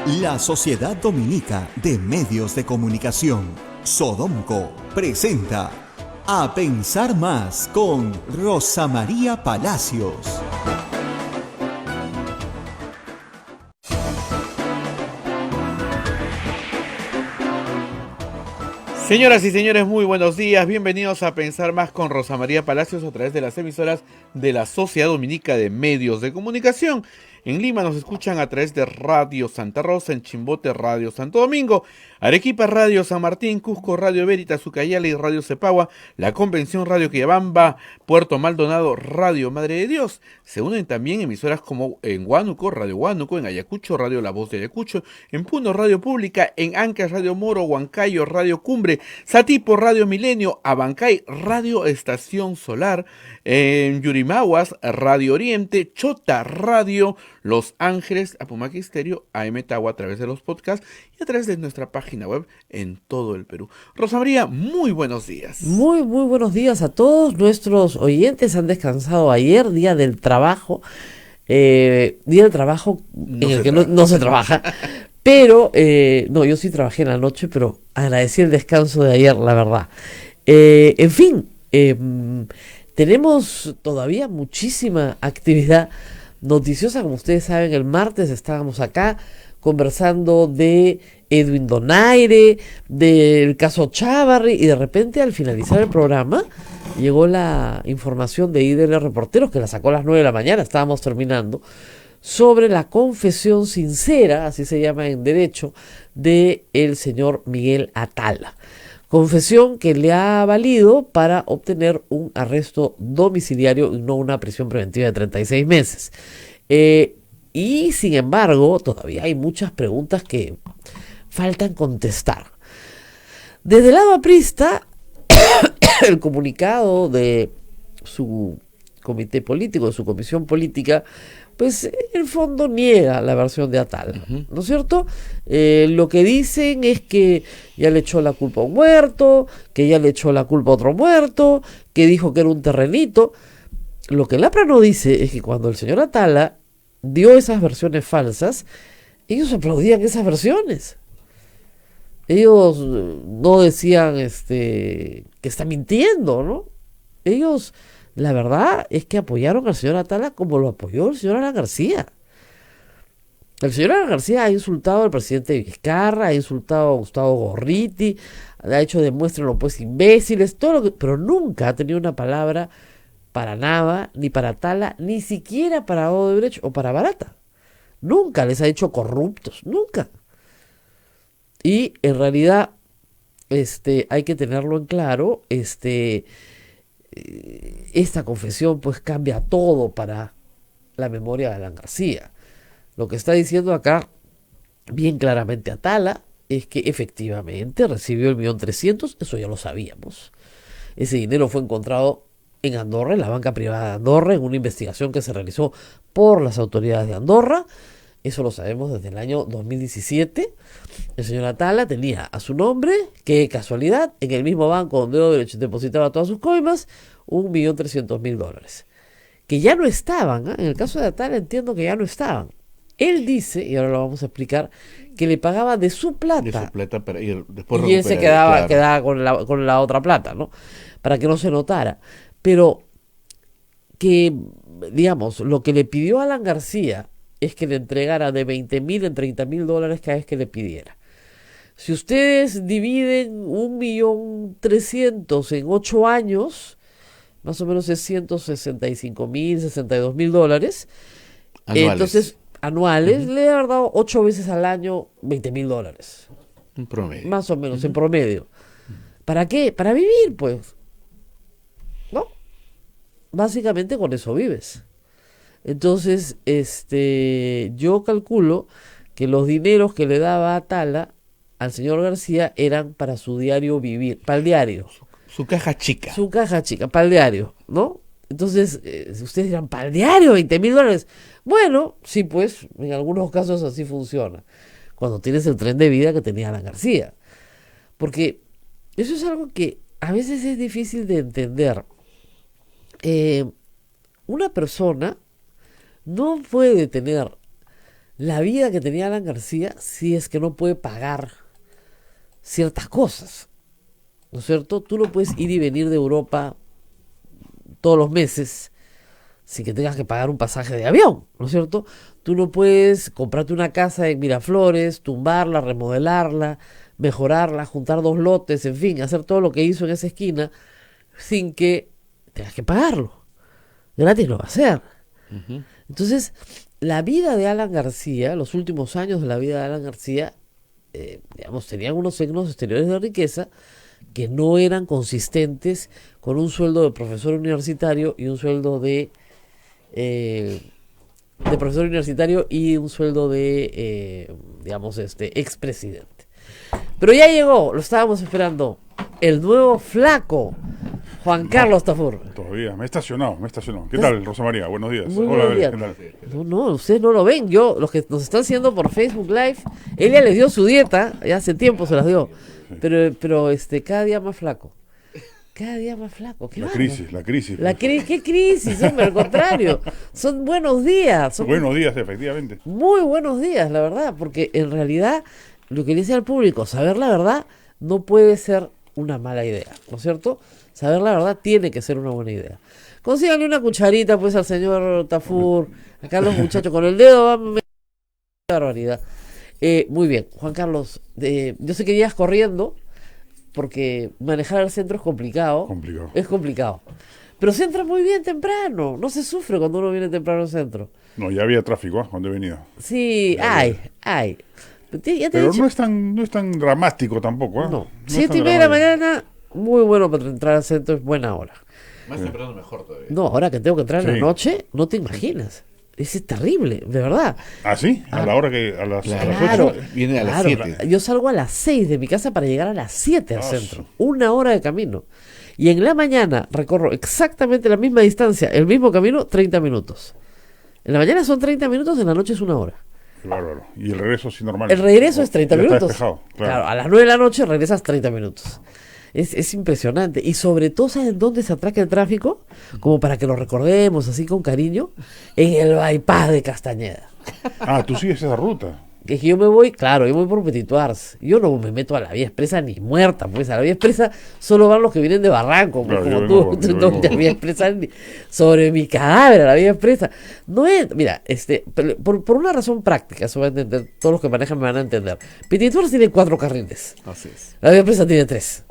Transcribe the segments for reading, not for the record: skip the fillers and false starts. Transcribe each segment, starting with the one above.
La Sociedad Dominica de Medios de Comunicación, Sodomco, presenta A Pensar Más con Rosa María Palacios. Señoras y señores, muy buenos días. Bienvenidos a Pensar Más con Rosa María Palacios a través de las emisoras de la Sociedad Dominica de Medios de Comunicación. En Lima nos escuchan a través de Radio Santa Rosa, en Chimbote Radio Santo Domingo, Arequipa Radio San Martín, Cusco Radio Veritas, Ucayali Radio Cepagua, La Convención Radio Quillabamba, Puerto Maldonado Radio Madre de Dios. Se unen también emisoras como en Huánuco, Radio Huánuco, en Ayacucho, Radio La Voz de Ayacucho, en Puno Radio Pública, en Ancash Radio Moro, Huancayo Radio Cumbre, Satipo Radio Milenio, Abancay Radio Estación Solar, en Yurimaguas Radio Oriente, Chota Radio Los Ángeles, Apumaque Estéreo, AM Tagua a través de los podcasts y a través de nuestra página web en todo el Perú. Rosa María, muy buenos días. Muy buenos días a todos nuestros oyentes. Han descansado ayer, día del trabajo. Día del trabajo en el que no se trabaja. Pero, no, yo sí trabajé en la noche, pero agradecí el descanso de ayer, la verdad. En fin, tenemos todavía muchísima actividad noticiosa. Como ustedes saben, el martes estábamos acá conversando de Edwin Donaire, del caso Chávarri, y de repente al finalizar el programa llegó la información de IDL Reporteros, que la sacó a las 9 de la mañana, estábamos terminando, sobre la confesión sincera, así se llama en derecho, de el señor Miguel Atala. Confesión que le ha valido para obtener un arresto domiciliario y no una prisión preventiva de 36 meses. Y sin embargo, todavía hay muchas preguntas que faltan contestar. Desde el lado aprista, el comunicado de su comité político, de su comisión política, pues en el fondo niega la versión de Atala, ¿no es cierto? Lo que dicen es que ya le echó la culpa a un muerto, que ya le echó la culpa a otro muerto, que dijo que era un terrenito. Lo que el APRA no dice es que cuando el señor Atala dio esas versiones falsas, ellos aplaudían esas versiones. Ellos no decían que está mintiendo, ¿no? Ellos, la verdad es que apoyaron al señor Atala como lo apoyó el señor Alan García. El señor Alan García ha insultado al presidente Vizcarra, ha insultado a Gustavo Gorriti, ha hecho demuéstrenlo pues imbéciles, todo lo que, pero nunca ha tenido una palabra para Nava, ni para Atala, ni siquiera para Odebrecht o para Barata. Nunca les ha hecho corruptos, nunca. Y en realidad hay que tenerlo en claro, esta confesión pues cambia todo para la memoria de Alan García. Lo que está diciendo acá bien claramente Atala es que efectivamente recibió el 1.300.000, eso ya lo sabíamos. Ese dinero fue encontrado en Andorra, en la banca privada de Andorra, en una investigación que se realizó por las autoridades de Andorra. Eso lo sabemos desde el año 2017. El señor Atala tenía a su nombre, qué casualidad, en el mismo banco donde Odebrecht depositaba todas sus coimas, $1.300.000. Que ya no estaban, ¿eh? En el caso de Atala entiendo que ya no estaban. Él dice, y ahora lo vamos a explicar, que le pagaba de su plata. De su plata después y él se quedaba con la otra plata, ¿no? Para que no se notara. Pero que, digamos, lo que le pidió Alan García es que le entregara de 20.000 en $30.000 cada vez que le pidiera. Si ustedes dividen 1.300.000 en 8 años, más o menos es $165.000, $62.000. Entonces, anuales, le ha dado 8 veces al año $20.000. En promedio. Más o menos, en promedio. ¿Para qué? Para vivir, pues. ¿No? Básicamente con eso vives. Entonces, yo calculo que los dineros que le daba Atala al señor García eran para su diario vivir, para el diario. Su caja chica. Su caja chica, para el diario, ¿no? Entonces, ustedes dirán, ¿para el diario $20.000? Bueno, sí, pues, en algunos casos así funciona. Cuando tienes el tren de vida que tenía Alan García. Porque eso es algo que a veces es difícil de entender. Una persona no puede tener la vida que tenía Alan García si es que no puede pagar ciertas cosas, ¿no es cierto? Tú no puedes ir y venir de Europa todos los meses sin que tengas que pagar un pasaje de avión, ¿no es cierto? Tú no puedes comprarte una casa en Miraflores, tumbarla, remodelarla, mejorarla, juntar 2 lotes, en fin, hacer todo lo que hizo en esa esquina sin que tengas que pagarlo. Gratis lo va a hacer. Ujú. Entonces, la vida de Alan García, los últimos años de la vida de Alan García, digamos, tenían unos signos exteriores de riqueza que no eran consistentes con un sueldo de profesor universitario y un sueldo de profesor universitario y un sueldo digamos, expresidente. Pero ya llegó, lo estábamos esperando, el nuevo flaco, Juan Carlos Tafur. Todavía, me he estacionado. ¿Qué tal, Rosa María? Buenos días. Muy Hola, buenos días. ¿qué tal? No, ustedes no lo ven. Los que nos están haciendo por Facebook Live, él ya les dio su dieta, ya hace tiempo se las dio. Pero cada día más flaco. Cada día más flaco. Qué La bárbaro. crisis. ¿Qué crisis, hombre? Al contrario. Son buenos días. Son Buenos días, efectivamente. muy buenos días, la verdad. Porque en realidad, lo que le dice al público, saber la verdad no puede ser una mala idea, ¿no es cierto? Saber la verdad tiene que ser una buena idea. Consíganle una cucharita, pues, al señor Tafur. Acá los muchachos con el dedo van. Qué barbaridad. Muy bien, Juan Carlos. Yo sé que irías corriendo porque manejar al centro es complicado. Complicado. Es complicado. Pero se entra muy bien temprano. No se sufre cuando uno viene temprano al centro. No, ya había tráfico cuando he venido. Sí, Ya ay. Ya te he Pero dicho. no es tan dramático tampoco. No. No es 7:30 tan de la dramático. mañana, muy bueno para entrar al centro, es buena hora. Más temprano mejor todavía. No, ahora que tengo que entrar en la Sí. noche, no te imaginas. Es terrible, de verdad. ¿Ah, sí? A la hora que. A las Claro, 8. Viene a las claro. 7. Yo salgo a las 6 de mi casa para llegar a las 7 al Ah, centro. 1 hora de camino. Y en la mañana recorro exactamente la misma distancia, el mismo camino, 30 minutos. En la mañana son 30 minutos, en la noche es 1 hora. Qué bárbaro. Y el regreso sí normal. El regreso es 30 Ya está minutos. despejado, Claro, a las 9 de la noche regresas 30 minutos. Es impresionante. Y sobre todo, ¿saben dónde se atraca el tráfico? Como para que lo recordemos así con cariño. En el bypass de Castañeda. Ah, tú sigues esa ruta. Que es que yo me voy, claro, yo voy por Petit Suárez. Yo no me meto a la vía expresa ni muerta, pues a la vía expresa solo van los que vienen de Barranco, pues, Claro, yo como vengo tú. por- yo No, vengo la por- vía expresa sobre mi cadáver, a la vía expresa. No es, mira, por una razón práctica, eso va a entender, todos los que manejan me van a entender. Petit Suárez tiene 4 carriles, Así es. la vía expresa tiene 3.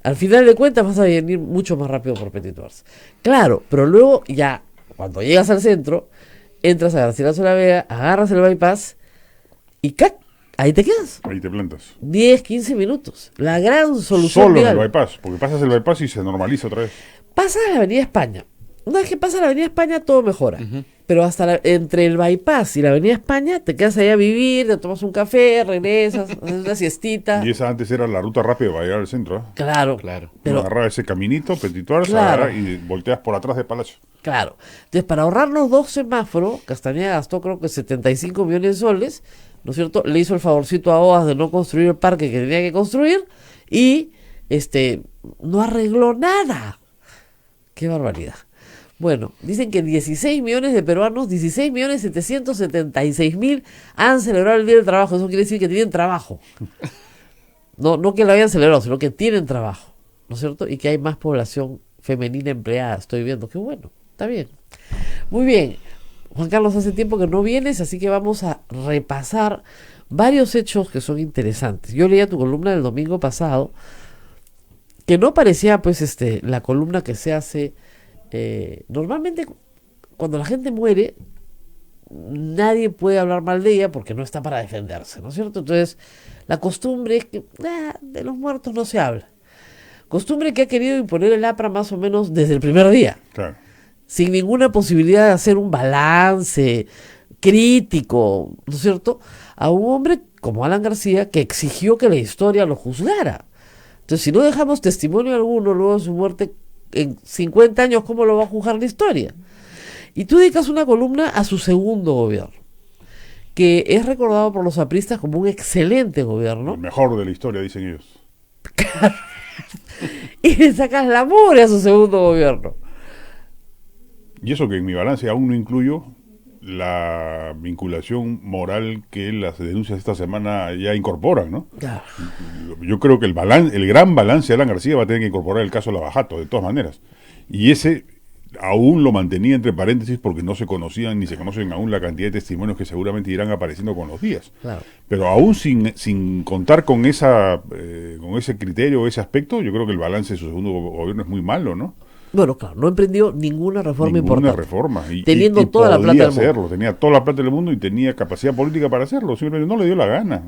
Al final de cuentas vas a venir mucho más rápido por Petit Suárez. Claro, pero luego ya, cuando llegas al centro, entras a Garcilaso de la Vega, agarras el bypass y ¡cac! Ahí te quedas. Ahí te plantas. 10, 15 minutos. La gran solución Solo en el vial. bypass. Porque pasas el bypass y se normaliza otra vez. Pasa a la Avenida España. Una vez que pasa a la Avenida España, todo mejora. Pero entre el bypass y la Avenida España, te quedas ahí a vivir, te tomas un café, regresas, haces una siestita. Y esa antes era la ruta rápida para llegar al centro. Claro, Claro. pero Agarrar ese caminito, Petit Suárez, Claro. agarra y volteas por atrás de Palacio. claro. Entonces, para ahorrarnos 2 semáforos, Castañeda gastó creo que 75 millones de soles, ¿no es cierto? Le hizo el favorcito a OAS de no construir el parque que tenía que construir y no arregló nada. Qué barbaridad. Bueno, dicen que 16 millones de peruanos, 16.776.000 han celebrado el Día del Trabajo. Eso quiere decir que tienen trabajo. No que lo hayan celebrado, sino que tienen trabajo, ¿no es cierto? Y que hay más población femenina empleada, estoy viendo. Qué bueno, está bien. Muy bien. Juan Carlos, hace tiempo que no vienes, así que vamos a repasar varios hechos que son interesantes. Yo leía tu columna del domingo pasado, que no parecía pues la columna que se hace normalmente cuando la gente muere. Nadie puede hablar mal de ella porque no está para defenderse, ¿no es cierto? Entonces la costumbre es que de los muertos no se habla. Costumbre que ha querido imponer el APRA más o menos desde el primer día, Claro. sin ninguna posibilidad de hacer un balance crítico, ¿no es cierto?, a un hombre como Alan García, que exigió que la historia lo juzgara. Entonces, si no dejamos testimonio alguno luego de su muerte en 50 años, ¿cómo lo va a juzgar la historia? Y tú dedicas una columna a su segundo gobierno, que es recordado por los apristas como un excelente gobierno, El mejor de la historia, dicen ellos. y le sacas la mugre a su segundo gobierno. Y eso que en mi balance aún no incluyo la vinculación moral que las denuncias esta semana ya incorporan, ¿no? Claro. Yo creo que el gran balance de Alan García va a tener que incorporar el caso Lavajato, de todas maneras. Y ese aún lo mantenía entre paréntesis porque no se conocían ni se conocen aún la cantidad de testimonios que seguramente irán apareciendo con los días. Claro. Pero aún sin contar con con ese criterio, ese aspecto, yo creo que el balance de su segundo gobierno es muy malo, ¿no? Bueno, claro, no emprendió ninguna reforma importante. Reforma. Teniendo toda la plata del mundo. hacerlo, tenía toda la plata del mundo y tenía capacidad política para hacerlo, simplemente no le dio la gana.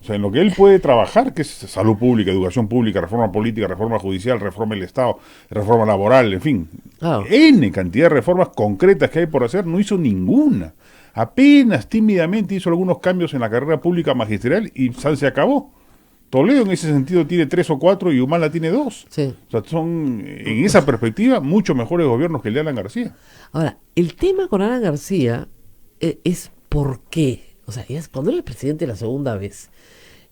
O sea, en lo que él puede trabajar, que es salud pública, educación pública, reforma política, reforma judicial, reforma del Estado, reforma laboral, en fin. Claro. N cantidad de reformas concretas que hay por hacer, no hizo ninguna. Apenas tímidamente hizo algunos cambios en la carrera pública magisterial y se acabó. Toledo en ese sentido tiene 3 o 4 y Humala tiene 2. Sí. O sea, son, en esa perspectiva, mucho mejores gobiernos que el de Alan García. Ahora, el tema con Alan García es por qué. O sea, cuando él es presidente la segunda vez,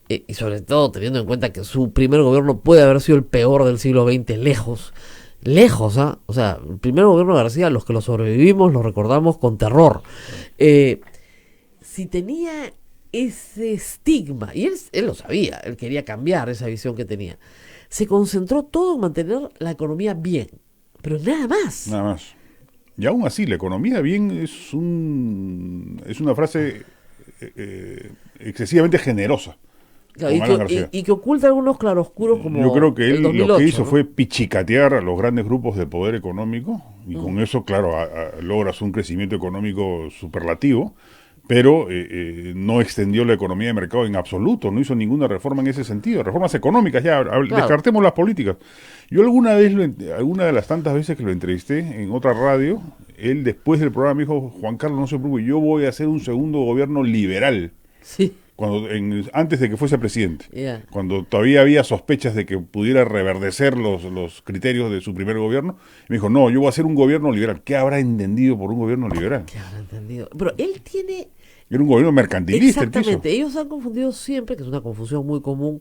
y sobre todo teniendo en cuenta que su primer gobierno puede haber sido el peor del siglo XX, lejos, ¿ah? O sea, el primer gobierno de García, los que lo sobrevivimos, lo recordamos con terror. Si tenía ese estigma, y él lo sabía, él quería cambiar esa visión que tenía, se concentró todo en mantener la economía bien, pero nada más. Nada más. Y aún así, la economía bien es una frase excesivamente generosa. Claro, y que oculta algunos claroscuros como yo creo que él el 2008, lo que hizo ¿no? fue pichicatear a los grandes grupos de poder económico y con eso, claro, logras un crecimiento económico superlativo, pero no extendió la economía de mercado en absoluto, no hizo ninguna reforma en ese sentido, reformas económicas, ya, descartemos las políticas. Yo alguna de las tantas veces que lo entrevisté en otra radio, él después del programa me dijo, Juan Carlos, no se preocupe, yo voy a hacer un segundo gobierno liberal. Sí. Antes de que fuese presidente, Yeah. cuando todavía había sospechas de que pudiera reverdecer los criterios de su primer gobierno, me dijo, no, yo voy a hacer un gobierno liberal. ¿Qué habrá entendido por un gobierno liberal? ¿Qué habrá entendido? Pero él tiene... Era un gobierno mercantilista. Exactamente, ellos han confundido siempre, que es una confusión muy común,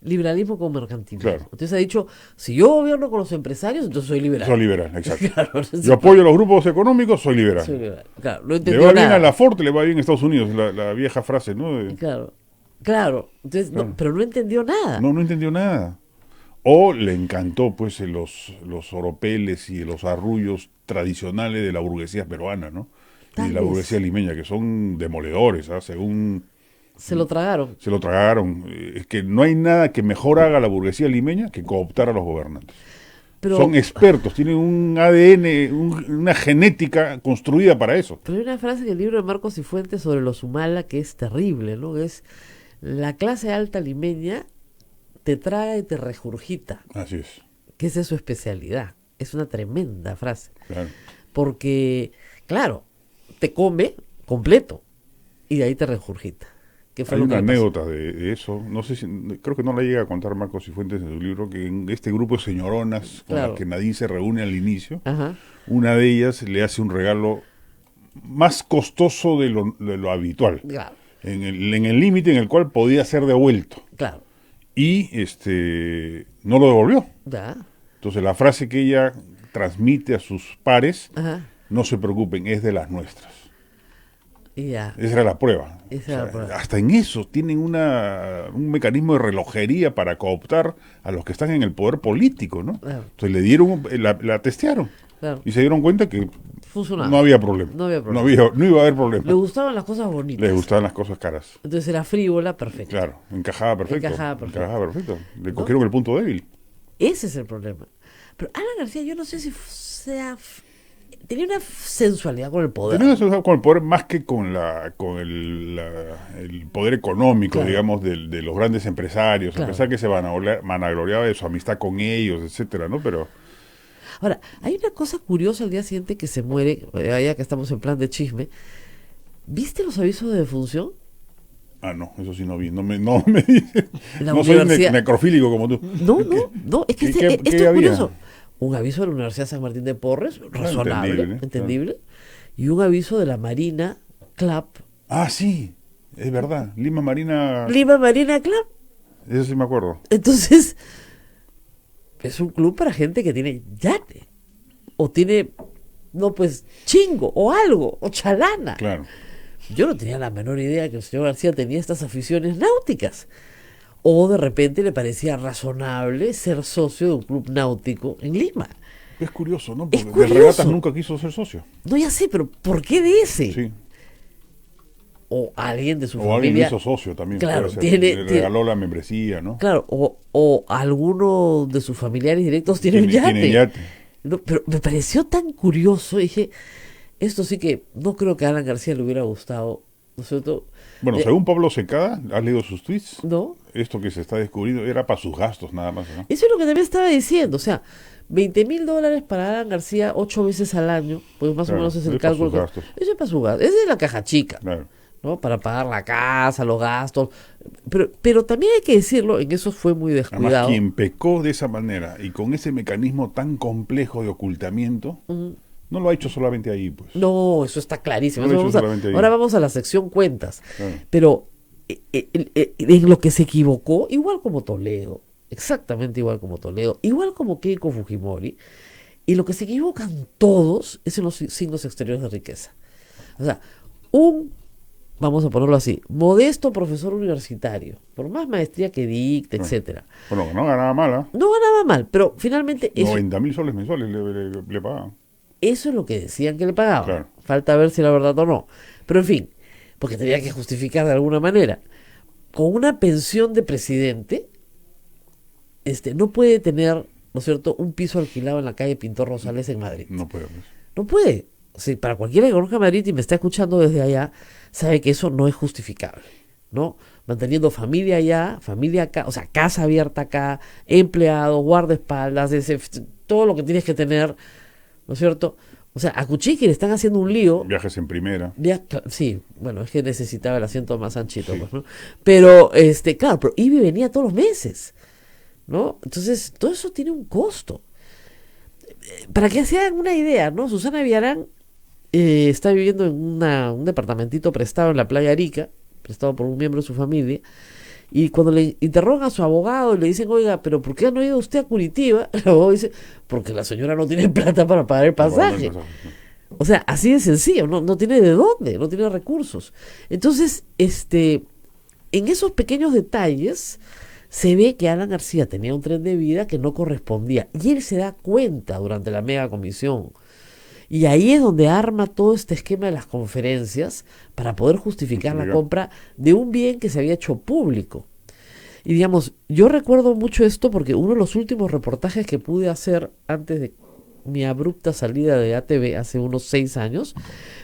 liberalismo con mercantilismo. Claro. Entonces ha dicho, si yo gobierno con los empresarios, entonces soy liberal. Soy liberal, exacto. Claro, Yo apoyo a los grupos económicos, soy liberal. soy liberal. Claro, no Le entendió va bien nada. a la Ford, le va bien a Estados Unidos, la vieja frase, ¿no? Claro. Entonces, Claro. No, pero no entendió nada. No entendió nada. O le encantó, pues, los oropeles y los arrullos tradicionales de la burguesía peruana, ¿no? Y Tal de la vez. burguesía limeña, que son demoledores, ¿ah? Según Se lo tragaron. se lo tragaron. Es que no hay nada que mejor haga la burguesía limeña que cooptar a los gobernantes. Pero, Son expertos, tienen un ADN, una genética construida para eso. pero hay una frase en el libro de Marcos y Fuentes sobre los Humala que es terrible, ¿no? Es la clase alta limeña te traga y te regurgita, Así es, que esa es su especialidad. Es una tremenda frase. claro. Porque, claro, te come completo y de ahí te regurgita. Que fue Hay lo que una le pasó. anécdota de eso, no sé si, creo que no la llega a contar Marcos y Fuentes en su libro, que en este grupo de señoronas con Claro. las que Nadine se reúne al inicio, Ajá. una de ellas le hace un regalo más costoso de lo habitual, Claro, en el límite en el cual podía ser devuelto, claro. y no lo devolvió. Ya. Entonces la frase que ella transmite a sus pares, Ajá. no se preocupen, es de las nuestras. Y ya. Esa era la prueba. Esa era la prueba. Hasta en eso tienen un mecanismo de relojería para cooptar a los que están en el poder político, ¿no? Claro. Entonces le dieron, la testearon Claro. y se dieron cuenta que Funcionaba. no había problema. No había problema. No iba a haber problema. Le gustaban las cosas bonitas. Les gustaban las cosas caras. Entonces era frívola, perfecto. Claro, encajaba perfecto. Encajaba perfecto. Le ¿No? cogieron el punto débil. Ese es el problema. Pero Alan García, yo no sé si tenía una sensualidad con el poder. Tenía eso con el poder más que con el poder económico, Claro. digamos, de los grandes empresarios, Claro. a pesar que se vanagloriaba de su amistad con ellos, etcétera, ¿no? Pero Ahora, hay una cosa curiosa al día siguiente que se muere, ya que estamos en plan de chisme. ¿Viste los avisos de defunción? no, eso sí no vi, no me dice. La No soy universidad- necrofílico como tú. No, es que ¿Qué esto es había? curioso. Un aviso de la Universidad San Martín de Porres, razonable, entendible, y un aviso de la Marina Club. Ah, sí, es verdad, Lima Marina, Lima Marina Club. eso sí me acuerdo. Entonces, es un club para gente que tiene yate. O tiene no, pues chingo, o algo, o chalana. Claro. Yo no tenía la menor idea que el señor García tenía estas aficiones náuticas. O de repente le parecía razonable ser socio de un club náutico en Lima. Es curioso, ¿no? Es Porque de curioso. regatas nunca quiso ser socio. No, ya sé, pero ¿por qué de ese? Sí. O alguien de su O alguien lo familia. hizo socio también. Claro, puede ser. tiene- Le regaló la membresía, ¿no? Claro, o alguno de sus familiares directos tiene un yate. Tiene yate. No, pero me pareció tan curioso, dije, esto sí que no creo que a Alan García le hubiera gustado, ¿no es cierto? Bueno, según Pablo Secada, ¿has leído sus tweets? ¿No? Esto que se está descubriendo era para sus gastos nada más, ¿no? Eso es lo que también estaba diciendo, o sea, $20,000 para Alan García 8 veces al año, pues más Claro, o menos es es el para cálculo. sus gastos. Eso es para su gasto, esa es la caja chica, Claro. ¿no? Para pagar la casa, los gastos, pero también hay que decirlo, en eso fue muy Además, descuidado. quien pecó de esa manera y con ese mecanismo tan complejo de ocultamiento, no lo ha hecho solamente ahí, pues. No, eso está clarísimo. No lo Eso hizo solamente ahí. ahora vamos a la sección cuentas. Claro. Pero en lo que se equivocó, igual como Toledo, exactamente igual como Toledo, igual como Keiko Fujimori, y lo que se equivocan todos es en los signos exteriores de riqueza. O sea, vamos a ponerlo así, modesto profesor universitario, por más maestría que dicte, etcétera. Bueno, no ganaba mal, ¿ah? No ganaba mal, pero finalmente eso, 90.000 soles mensuales le pagaban. eso es lo que decían que le pagaban. Claro. Falta ver si era verdad o no. Pero en fin, porque tenía que justificar de alguna manera. Con una pensión de presidente, no puede tener, ¿no es cierto?, un piso alquilado en la calle Pintor Rosales en Madrid. No puede, pues. No puede. O sea, para cualquiera que conozca Madrid y me está escuchando desde allá, sabe que eso no es justificable, ¿no? Manteniendo familia allá, familia acá, o sea, casa abierta acá, empleados, guardaespaldas, todo lo que tienes que tener, ¿no es cierto? O sea, a Cuchiqui le están haciendo un lío. Viajes en primera. Sí, bueno, es que necesitaba el asiento más anchito, Sí. pues, ¿no? Pero, claro, pero Ibi venía todos los meses, ¿no? Entonces, todo eso tiene un costo. Para que se hagan una idea, ¿no? Susana Villarán está viviendo en un departamentito prestado en la playa Arica, prestado por un miembro de su familia, y cuando le interrogan a su abogado y le dicen, oiga, pero ¿por qué no ha ido usted a Curitiba? El abogado dice, porque la señora no tiene plata para pagar el pasaje. O sea, así de sencillo, no tiene de dónde, no tiene recursos. Entonces, en esos pequeños detalles se ve que Alan García tenía un tren de vida que no correspondía. Y él se da cuenta durante la mega comisión. Y ahí es donde arma todo este esquema de las conferencias para poder justificar la compra de un bien que se había hecho público. Y digamos, yo recuerdo mucho esto porque uno de los últimos reportajes que pude hacer antes de mi abrupta salida de ATV hace unos 6 años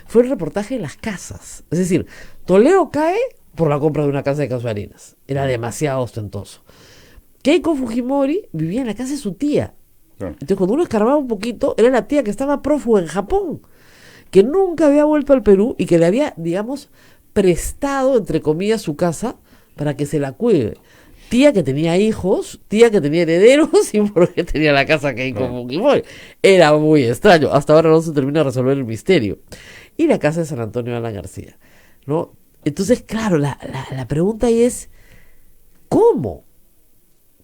fue el reportaje de las casas. Es decir, Toledo cae por la compra de una casa de Casuarinas. Era demasiado ostentoso. Keiko Fujimori vivía en la casa de su tía. Claro. Entonces cuando uno escarbaba un poquito, era la tía que estaba prófuga en Japón, que nunca había vuelto al Perú y que le había, digamos, prestado, entre comillas, su casa para que se la cuide. Tía que tenía hijos, tía que tenía herederos y porque tenía la casa Keiko Fujimori. Era muy extraño. Hasta ahora no se termina de resolver el misterio. Y la casa de San Antonio de Alan García, ¿no? Entonces, claro, la pregunta ahí es, ¿cómo?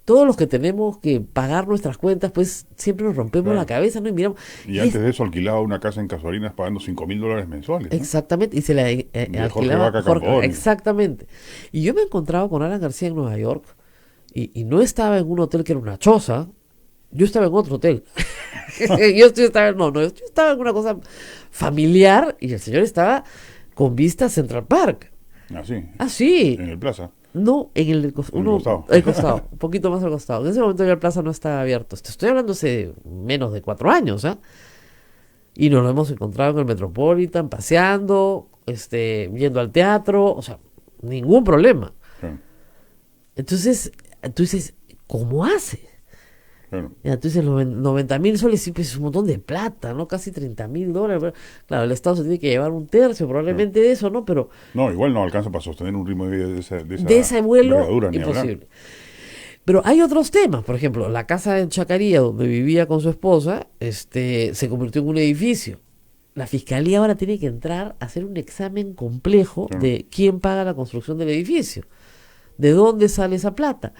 Todos los que tenemos que pagar nuestras cuentas, pues siempre nos rompemos la cabeza, ¿no? Y miramos. Y antes de eso alquilaba una casa en Casuarinas pagando $5.000 mensuales, ¿no? Exactamente, y se la Jorge Vaca Camponi. Exactamente. Y yo me encontraba con Alan García en Nueva York y no estaba en un hotel que era una choza, yo estaba en otro hotel. yo estaba en una cosa familiar y el señor estaba con vista a Central Park. Así. Ah, sí. En el Plaza. No, en el costado. El costado, un poquito más al costado. En ese momento ya el plaza no estaba abierto. Estoy hablando hace menos de 4 años, ¿ah? Y nos lo hemos encontrado en el Metropolitan, paseando, yendo al teatro, o sea, ningún problema. Claro. Entonces, tú dices, ¿cómo hace? Claro. Ya, tú dices, 90,000 soles, sí, pues es un montón de plata, ¿no? Casi $30,000. Pero, claro, el Estado se tiene que llevar un tercio probablemente de eso, ¿no? Pero No, igual no alcanza para sostener un ritmo de vida de ese vuelo, envergadura, ni hablar. imposible. Pero hay otros temas, por ejemplo, la casa en Chacarilla donde vivía con su esposa, se convirtió en un edificio. La fiscalía ahora tiene que entrar a hacer un examen complejo Claro. de quién paga la construcción del edificio, de dónde sale esa plata.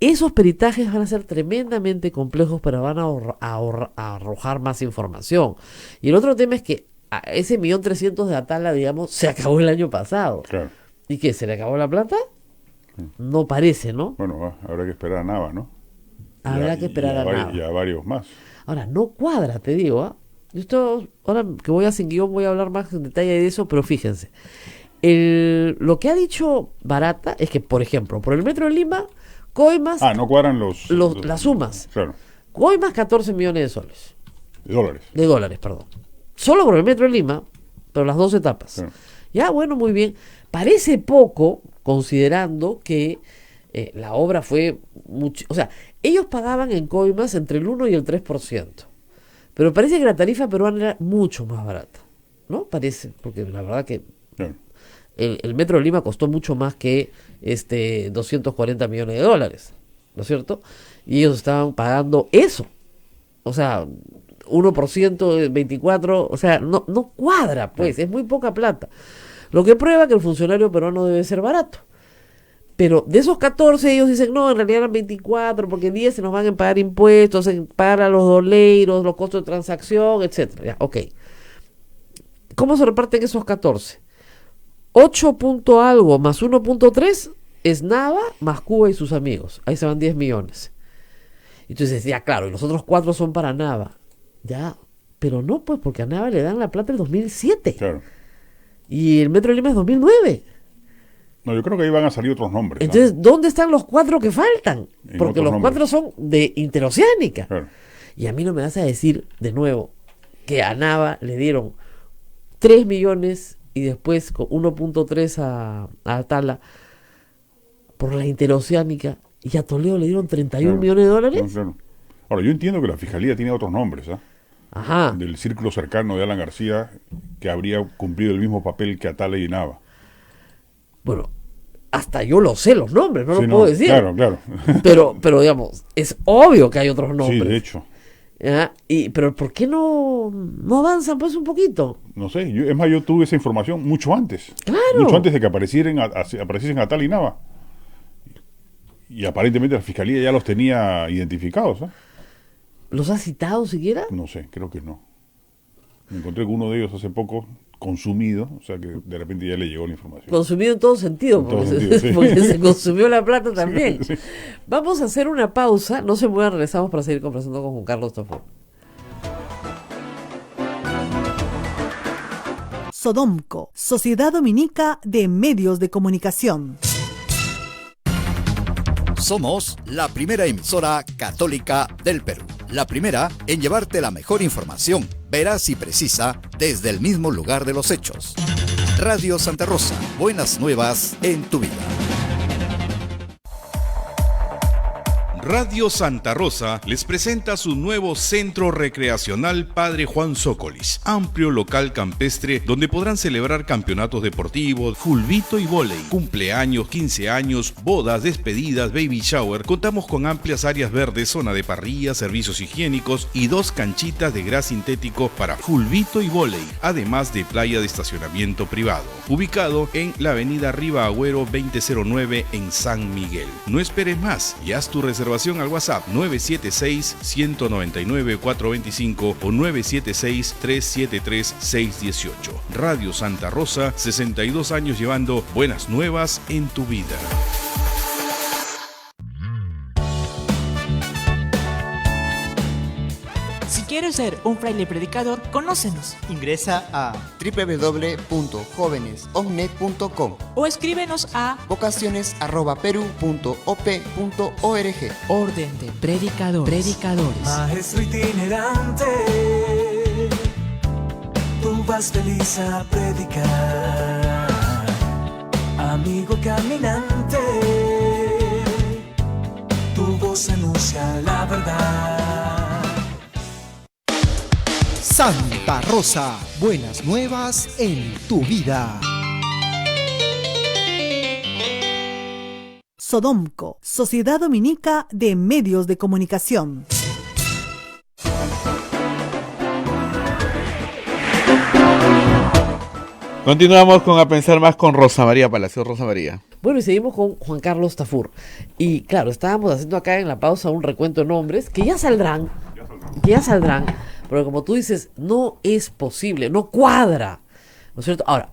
Esos peritajes van a ser tremendamente complejos, pero van a arrojar más información. Y el otro tema es que a ese 1.300.000 de Atala, digamos, se acabó el año pasado. Claro. ¿Y qué? ¿Se le acabó la plata? No parece, ¿no? Bueno, habrá que esperar a Nava, ¿no? Habrá que esperar a Nava. Y a varios más. Ahora, no cuadra, te digo, ¿ah? Ahora que voy a Sin Guión voy a hablar más en detalle de eso, pero fíjense. Lo que ha dicho Barata es que, por ejemplo, por el Metro de Lima, Coimas... no cuadran las sumas. Claro. Coimas, 14 millones de soles. De dólares. De dólares, perdón. Solo por el Metro de Lima, pero las 2 etapas. Claro. Ya, bueno, muy bien. Parece poco, considerando que la obra fue mucho... O sea, ellos pagaban en Coimas entre el 1 y el 3%. Pero parece que la tarifa peruana era mucho más barata. ¿No? Parece, porque la verdad que... Claro. El Metro de Lima costó mucho más que 240 millones de dólares, ¿no es cierto? Y ellos estaban pagando eso. O sea, 1%, 24, o sea, no cuadra, pues, es muy poca plata. Lo que prueba que el funcionario peruano debe ser barato. Pero de esos 14 ellos dicen, no, en realidad eran 24, porque 10 se nos van a pagar impuestos, se pagan a los doleiros, los costos de transacción, etcétera. Ya, ok. ¿Cómo se reparten esos 14? 8 punto algo más 1.3 es Nava más Cuba y sus amigos. Ahí se van 10 millones. Entonces, ya claro, y los otros 4 son para Nava. Ya, pero no, pues, porque a Nava le dan la plata el 2007. Claro. Y el Metro de Lima es 2009. No, yo creo que ahí van a salir otros nombres. Entonces, ¿dónde están los 4 que faltan? En Porque otros los nombres. 4 son de Interoceánica. Claro. Y a mí no me vas a decir, de nuevo, que a Nava le dieron 3 millones y después con 1.3 a Atala por la Interoceánica, y a Toledo le dieron 31 millones de dólares. Claro. Ahora, yo entiendo que la Fiscalía tiene otros nombres, Ajá. del círculo cercano de Alan García, que habría cumplido el mismo papel que Atala y Nava. Bueno, hasta yo lo sé los nombres, no Sí, lo puedo decir. Claro. Pero digamos, es obvio que hay otros nombres. Sí, de hecho. ¿Ya? Pero ¿por qué no avanzan pues un poquito? No sé, yo tuve esa información mucho antes. Claro. Mucho antes de que apareciesen Atala y Nava. Y aparentemente la Fiscalía ya los tenía identificados, ¿Los ha citado siquiera? No sé, creo que no. Me encontré con uno de ellos hace poco consumido, o sea que de repente ya le llegó la información. Consumido en todo sentido, En todo porque, sentido, sí. porque se consumió la plata también. Sí. Vamos a hacer una pausa, no se muevan, regresamos para seguir conversando con Juan Carlos Tafur. Sodomco, Sociedad Dominica de Medios de Comunicación. Somos la primera emisora católica del Perú. La primera en llevarte la mejor información, veraz y precisa, desde el mismo lugar de los hechos. Radio Santa Rosa, buenas nuevas en tu vida. Radio Santa Rosa les presenta su nuevo Centro Recreacional Padre Juan Zócolis, amplio local campestre donde podrán celebrar campeonatos deportivos, fulbito y vóley, cumpleaños, 15 años, bodas, despedidas, baby shower. Contamos con amplias áreas verdes, zona de parrilla, servicios higiénicos y 2 canchitas de gras sintético para fulbito y vóley, además de playa de estacionamiento privado. Ubicado en la avenida Riva Agüero 2009 en San Miguel. No esperes más y haz tu reservación al WhatsApp 976-199-425 o 976-373-618. Radio Santa Rosa, 62 años llevando buenas nuevas en tu vida. Si quieres ser un fraile predicador, conócenos Ingresa a www.jovenesognet.com o escríbenos a vocaciones@peru.op.org. Orden de Predicadores. Maestro itinerante, tú vas feliz a predicar. Amigo caminante, tu voz anuncia la verdad. Santa Rosa, buenas nuevas en tu vida. Sodomco, Sociedad Dominica de Medios de Comunicación. Continuamos con A Pensar Más con Rosa María Palacio. Rosa María. Bueno, y seguimos con Juan Carlos Tafur. Y claro, estábamos haciendo acá en la pausa un recuento de nombres que ya saldrán, pero como tú dices, no es posible, no cuadra, ¿no es cierto? Ahora,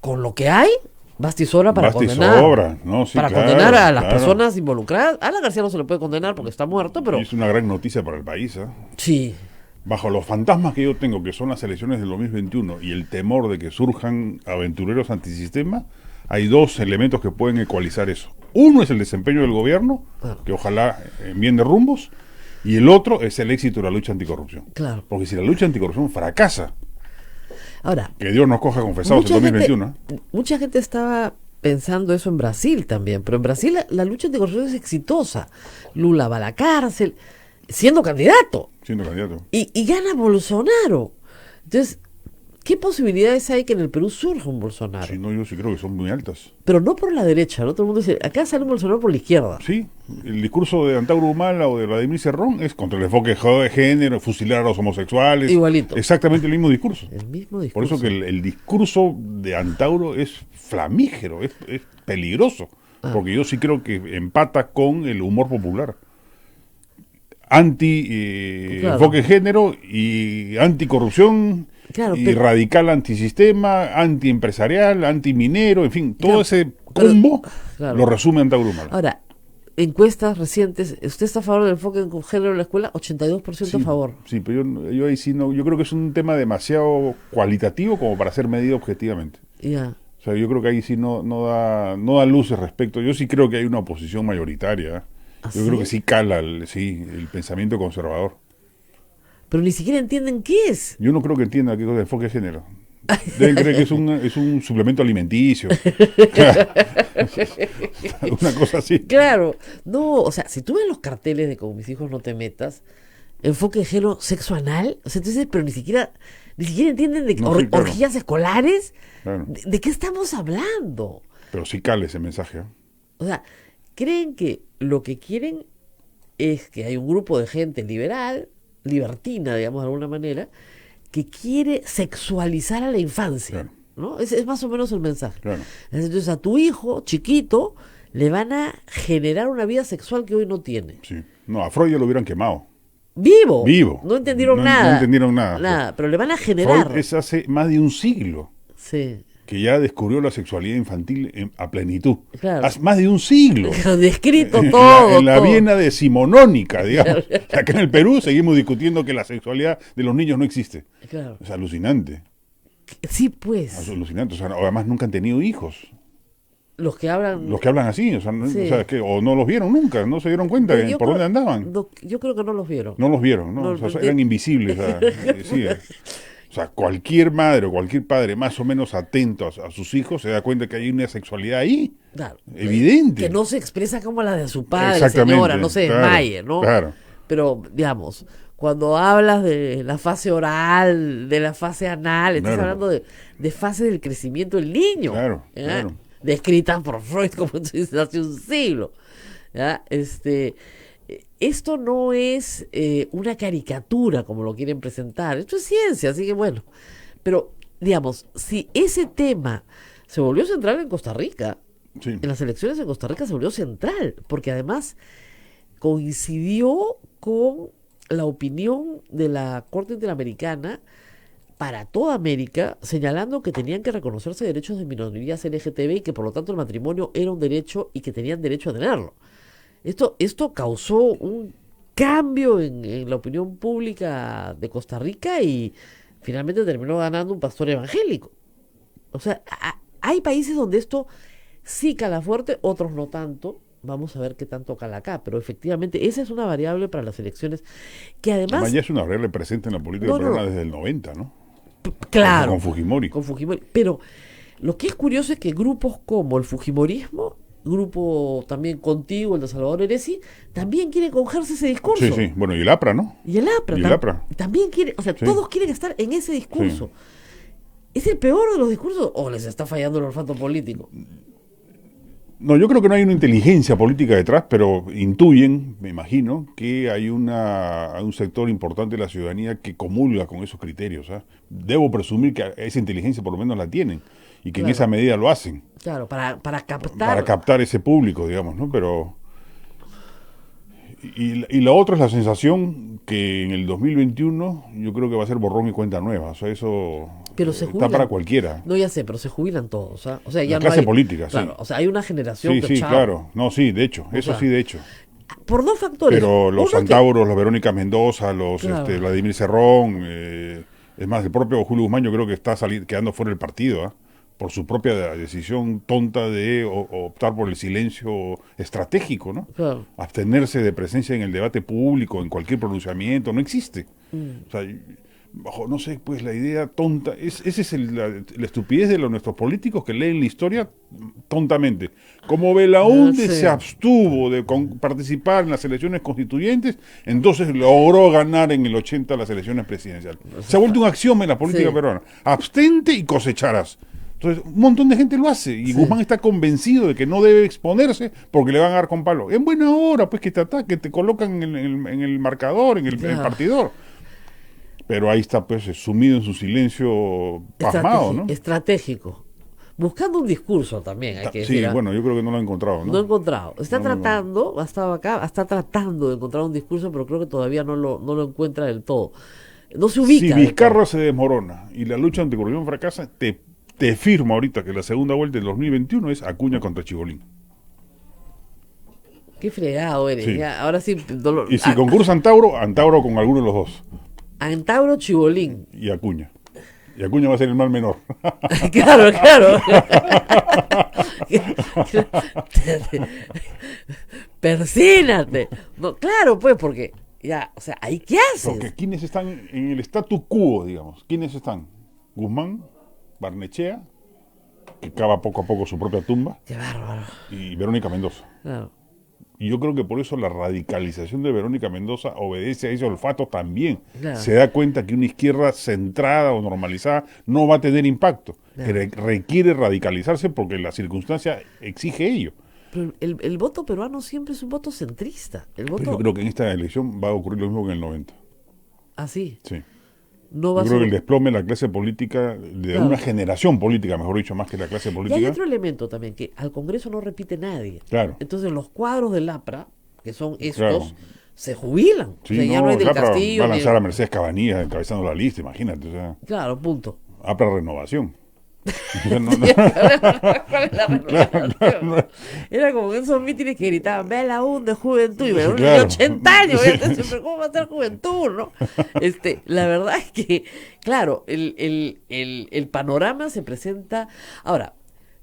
con lo que hay, basta y sobra para Basta y condenar. sobra, ¿no? Sí, para claro, condenar a las claro. personas involucradas. A Alan García no se le puede condenar porque está muerto, pero Y es una gran noticia para el país, ¿eh? sí. Bajo los fantasmas que yo tengo, que son las elecciones del 2021 y el temor de que surjan aventureros antisistema, hay dos elementos que pueden ecualizar eso. Uno es el desempeño del gobierno, que ojalá enmiende rumbos, y el otro es el éxito de la lucha anticorrupción. Claro. Porque si la lucha anticorrupción fracasa, Ahora, que Dios nos coja confesados en 2021. Mucha gente estaba pensando eso en Brasil también, pero en Brasil la lucha anticorrupción es exitosa. Lula va a la cárcel, siendo candidato. Y gana Bolsonaro. Entonces, ¿qué posibilidades hay que en el Perú surja un Bolsonaro? Sí, no, yo sí creo que son muy altas. Pero no por la derecha, ¿no? Todo el mundo dice, acá sale un Bolsonaro por la izquierda. Sí, el discurso de Antauro Humala o de Vladimir Cerrón es contra el enfoque de género, fusilar a los homosexuales. Igualito. Exactamente el mismo discurso. El mismo discurso. Por eso que el discurso de Antauro es flamígero, es peligroso. Porque yo sí creo que empata con el humor popular. Enfoque de género y anticorrupción. Claro, y radical antisistema, antiempresarial, antiminero, en fin, todo ese combo lo resume Antauro Humala. Ahora, encuestas recientes, ¿usted está a favor del enfoque de género en la escuela? 82% a favor. Sí, pero yo ahí sí no, yo creo que es un tema demasiado cualitativo como para ser medido objetivamente. Ya. O sea, yo creo que ahí sí no da luces respecto. Yo sí creo que hay una oposición mayoritaria. Yo creo que sí cala el pensamiento conservador. Pero ni siquiera entienden qué es. Yo no creo que entiendan qué cosa de enfoque de género. Deben creer que es un suplemento alimenticio. Una cosa así. Claro. No, o sea, si tú ves los carteles de Con mis hijos no te metas, enfoque de género sexo anal, o sea, entonces, pero ni siquiera entienden de orgías escolares. Claro. ¿De qué estamos hablando? Pero sí cala ese mensaje. O sea, creen que lo que quieren es que hay un grupo de gente libertina, digamos de alguna manera, que quiere sexualizar a la infancia. Claro. ¿No? Es más o menos el mensaje. Claro. Entonces a tu hijo chiquito le van a generar una vida sexual que hoy no tiene. Sí. No, a Freud ya lo hubieran quemado. Vivo. No entendieron nada. No entendieron nada. Nada, pero le van a generar. Freud es hace más de un siglo. Sí. Que ya descubrió la sexualidad infantil a plenitud. Claro. Hace más de un siglo. Descrito todo. En la todo. Viena decimonónica, digamos. Acá en el Perú seguimos discutiendo que la sexualidad de los niños no existe. Claro. Es alucinante. Sí, pues. Es alucinante. O sea, además nunca han tenido hijos. Los que hablan así, o sea, sí. O sea, o no los vieron nunca, no se dieron cuenta por dónde andaban. Yo creo que no los vieron. No los vieron, ¿no? O sea, eran invisibles. Sí, o sea, cualquier madre o cualquier padre más o menos atento a sus hijos se da cuenta que hay una sexualidad ahí. Claro. Evidente. Que no se expresa como la de su padre, Exactamente, señora, no se desmaye, ¿no? Claro. Pero, digamos, cuando hablas de la fase oral, de la fase anal, estás hablando de fases del crecimiento del niño. Claro, claro. Descritas por Freud, como tú dices, hace un siglo. ¿Ya? Esto no es una caricatura como lo quieren presentar, esto es ciencia, así que bueno. Pero, digamos, si ese tema se volvió central en Costa Rica, sí. En las elecciones en Costa Rica se volvió central, porque además coincidió con la opinión de la Corte Interamericana para toda América, señalando que tenían que reconocerse derechos de minorías LGTB y que por lo tanto el matrimonio era un derecho y que tenían derecho a tenerlo. Esto causó un cambio en la opinión pública de Costa Rica y finalmente terminó ganando un pastor evangélico. O sea, hay países donde esto sí cala fuerte, otros no tanto. Vamos a ver qué tanto cala acá, pero efectivamente esa es una variable para las elecciones que además ya es una variable presente en la política peruana desde el 90, ¿no? Claro. Con Fujimori. Pero lo que es curioso es que grupos como el Fujimorismo, grupo también contigo, el de Salvador Heresi, también quieren cogerse ese discurso. Sí, sí. Bueno, y el APRA, ¿no? Y el APRA. También quiere, o sea, sí. Todos quieren estar en ese discurso. Sí. ¿Es el peor de los discursos o les está fallando el olfato político? No, yo creo que no hay una inteligencia política detrás, pero intuyen, me imagino, que hay un sector importante de la ciudadanía que comulga con esos criterios. Debo presumir que esa inteligencia por lo menos la tienen. y que en Claro. esa medida lo hacen. Claro, para captar. Para captar ese público, digamos, ¿no? Pero... Y la otra es la sensación que en el 2021 yo creo que va a ser borrón y cuenta nueva. O sea, eso Pero se está jubilan. para cualquiera. No, ya sé, pero se jubilan todos. ¿Ah? O sea, ya La no clase hay, política, claro, sí. o sea, hay una generación Sí, que sí, chao, claro. No, sí, de hecho. O Eso sea, sí, de hecho. por dos factores. Pero los Uno que- Santauros, los Verónica Mendoza, los Claro. Vladimir Cerrón, es más, el propio Julio Guzmán yo creo que está quedando fuera del partido, ¿ah? Por su propia decisión tonta de optar por el silencio estratégico, ¿no? Claro. Abstenerse de presencia en el debate público, en cualquier pronunciamiento, no existe. O sea, bajo, no sé, pues la idea tonta, esa es la estupidez de nuestros políticos que leen la historia tontamente. Como Belaúnde Sí. se abstuvo de participar en las elecciones constituyentes, entonces logró ganar en el 80 las elecciones presidenciales. Se ha vuelto un axioma en la política Sí. peruana. Abstente y cosecharás. Entonces, un montón de gente lo hace y Sí. Guzmán está convencido de que no debe exponerse porque le van a dar con palo. En buena hora, pues que te ataquen, te colocan en el marcador, en el Ya. partidor. Pero ahí está, pues, sumido en su silencio pasmado, ¿no? Estratégico. Buscando un discurso también, hay que Sí, decir. ¿ah? bueno, yo creo que no lo ha encontrado, ¿no? No he encontrado. Está No lo he tratando, ha estado acá, está tratando de encontrar un discurso, pero creo que todavía no lo encuentra del todo. No se ubica. Si del Vizcarra todo. se desmorona y la lucha anticorrupción fracasa, te firmo ahorita que la segunda vuelta del 2021 es Acuña contra Chibolín. Qué fregado eres. Sí. Ya, ahora sí. Y si concursa Antauro con alguno de los dos. Antauro Chibolín. Y Acuña. Y Acuña va a ser el mal menor. Claro, claro. Persínate. No, claro, pues, porque ya, o sea, ¿ahí qué haces? Porque ¿quiénes están en el status quo, digamos? ¿Quiénes están? Guzmán, Barnechea, que cava poco a poco su propia tumba, Qué bárbaro. y Verónica Mendoza. Claro. Y yo creo que por eso la radicalización de Verónica Mendoza obedece a ese olfato también. Claro. Se da cuenta que una izquierda centrada o normalizada no va a tener impacto. Claro. Que requiere radicalizarse porque la circunstancia exige ello. Pero el voto peruano siempre es un voto centrista. El Pero voto yo creo que en esta elección va a ocurrir lo mismo que en el 90. así. Sí. No va Yo a creo que ser. el desplome de la clase política, de Claro. una generación política, mejor dicho, más que la clase Y hay política. otro elemento también, que al Congreso no repite nadie. Claro. Entonces los cuadros del APRA, que son estos, Claro. se jubilan. Sí, o sea, ya no hay del APRA Castillo. va a ni- lanzar a Mercedes Cabanillas encabezando la lista, imagínate. O sea, Claro, punto. APRA Renovación. O sea, no- ¿Cuál es la renovación? Era como en esos mítines que gritaban, Belaúnde, juventud, y Belaúnde Claro. tiene 80 años, Sí. ¿verdad? Siempre, ¿cómo va a ser juventud, no? La verdad es que, claro, el panorama se presenta. Ahora,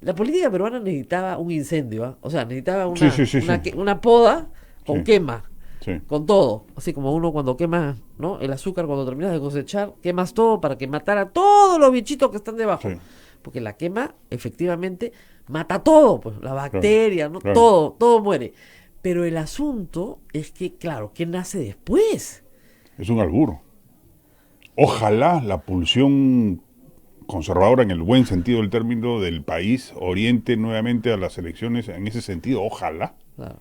la política peruana necesitaba un incendio, ¿ah? O sea, necesitaba una, Sí. una poda con Sí. quema. Sí. Con todo, así como uno cuando quema, ¿no? El azúcar cuando terminas de cosechar, quemas todo para que matara a todos los bichitos que están debajo. Sí. Porque la quema efectivamente mata todo, pues la bacteria, ¿no? claro. Todo muere. Pero el asunto es que, claro, ¿qué nace después? Es un albur. Ojalá la pulsión conservadora en el buen sentido del término del país oriente nuevamente a las elecciones en ese sentido. Ojalá. Claro.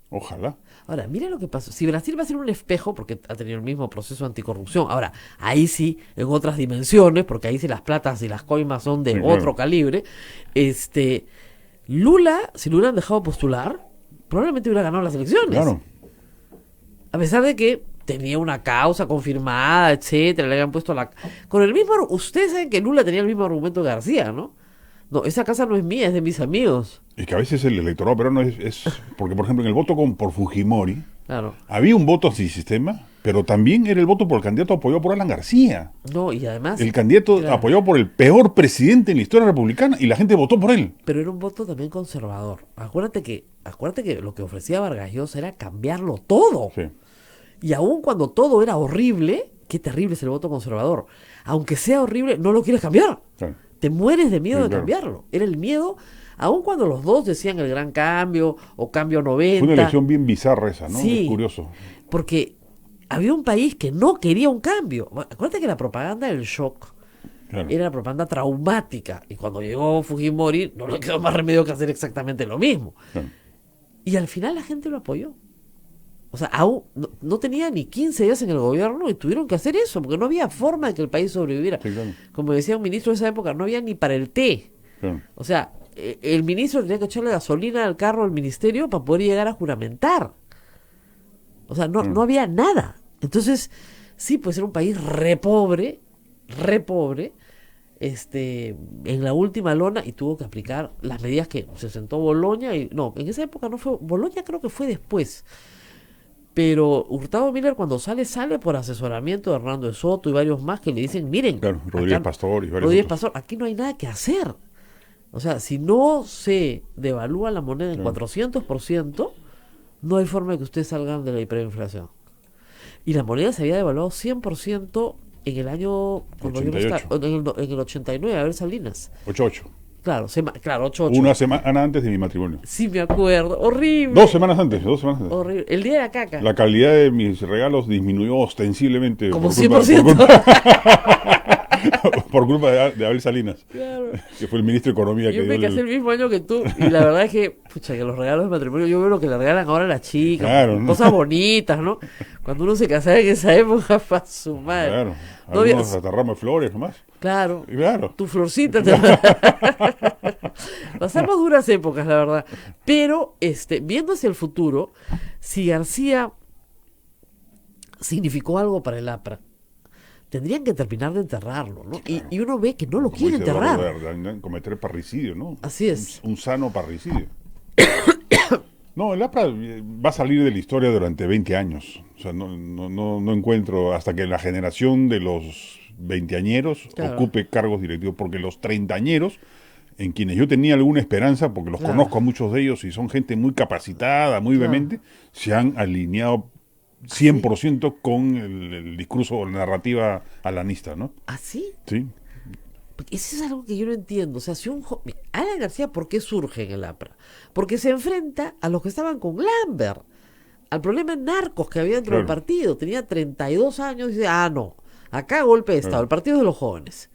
Ojalá. Ahora, mira lo que pasó. Si Brasil va a ser un espejo, porque ha tenido el mismo proceso anticorrupción, ahora, ahí sí, en otras dimensiones, porque ahí sí las platas y las coimas son de Sí, otro claro. calibre, Lula, si lo hubieran dejado postular, probablemente hubiera ganado las elecciones. Claro. A pesar de que tenía una causa confirmada, etcétera, le habían puesto la... Con el mismo... Ustedes saben que Lula tenía el mismo argumento que García, ¿no? No, esa casa no es mía, es de mis amigos. Es que a veces el electorado peruano es porque, por ejemplo, en el voto por Fujimori, Claro. había un voto antisistema, pero también era el voto por el candidato apoyado por Alan García. No, y además... El candidato Claro. apoyado por el peor presidente en la historia republicana y la gente votó por él. Pero era un voto también conservador. Acuérdate que lo que ofrecía Vargas Llosa era cambiarlo todo. Sí. Y aun cuando todo era horrible, qué terrible es el voto conservador. Aunque sea horrible, no lo quieres cambiar. Claro. Te mueres de miedo Sí, de claro. cambiarlo. Era el miedo, aun cuando los dos decían el gran cambio o cambio 90. Fue una elección bien bizarra esa, ¿no? Sí. Es curioso. Porque había un país que no quería un cambio. Bueno, acuérdate que la propaganda del shock Claro. era propaganda traumática. Y cuando llegó Fujimori, no le quedó más remedio que hacer exactamente lo mismo. Claro. Y al final la gente lo apoyó. O sea, aún no tenía ni 15 días en el gobierno y tuvieron que hacer eso, porque no había forma de que el país sobreviviera. Sí, claro. Como decía un ministro de esa época, no había ni para el té. Claro. O sea, el ministro tenía que echarle gasolina al carro al ministerio para poder llegar a juramentar. O sea, no había nada. Entonces, sí, pues era un país re pobre, en la última lona, y tuvo que aplicar las medidas que se sentó Boloña. No, en esa época no fue, Boloña creo que fue después. Pero Hurtado Miller, cuando sale por asesoramiento de Hernando de Soto y varios más que le dicen, miren, Claro, Rodríguez Pastor y varios Rodríguez otros. Pastor, aquí no hay nada que hacer. O sea, si no se devalúa la moneda en 400%, no hay forma de que ustedes salgan de la hiperinflación. Y la moneda se había devaluado 100% en el año... Cuando yo no estaba, en el 89, a ver, Salinas. 8-8. Claro, 8-8. Una semana antes de mi matrimonio. Sí, me acuerdo. Horrible. 2 semanas antes. Horrible. El día de la caca. La calidad de mis regalos disminuyó ostensiblemente. Como por 100%. Por culpa de Abel Salinas, Claro. que fue el ministro de Economía. Yo que me dio casé el mismo año que tú, y la verdad es que, pucha, que los regalos de matrimonio, yo veo lo que le regalan ahora a las chicas, Claro, ¿no? cosas bonitas, ¿no? Cuando uno se casaba en esa época, para su madre. Claro, No había- algunos hasta ramos de flores nomás. Claro, Claro. tu florcita. Pasamos duras épocas, la verdad. Pero, viendo hacia el futuro, si García significó algo para el APRA, tendrían que terminar de enterrarlo, ¿no? Y uno ve que no lo Como quiere dice Eduardo enterrar. Verda, cometer parricidio, ¿no? Así es. Un sano parricidio. No, el APRA va a salir de la historia durante 20 años. O sea, no encuentro hasta que la generación de los veinteañeros Claro. ocupe cargos directivos, porque los treintañeros, en quienes yo tenía alguna esperanza, porque los Claro. conozco a muchos de ellos y son gente muy capacitada, muy Claro. vehemente, se han alineado 100% con el discurso o la narrativa alanista, ¿no? ¿Así? Sí. Porque eso es algo que yo no entiendo. O sea, si Alan García, ¿por qué surge en el APRA? Porque se enfrenta a los que estaban con Lambert, al problema de narcos que había dentro del Claro. partido. Tenía 32 años y dice, no, acá golpe de Estado, Claro. el partido de los jóvenes.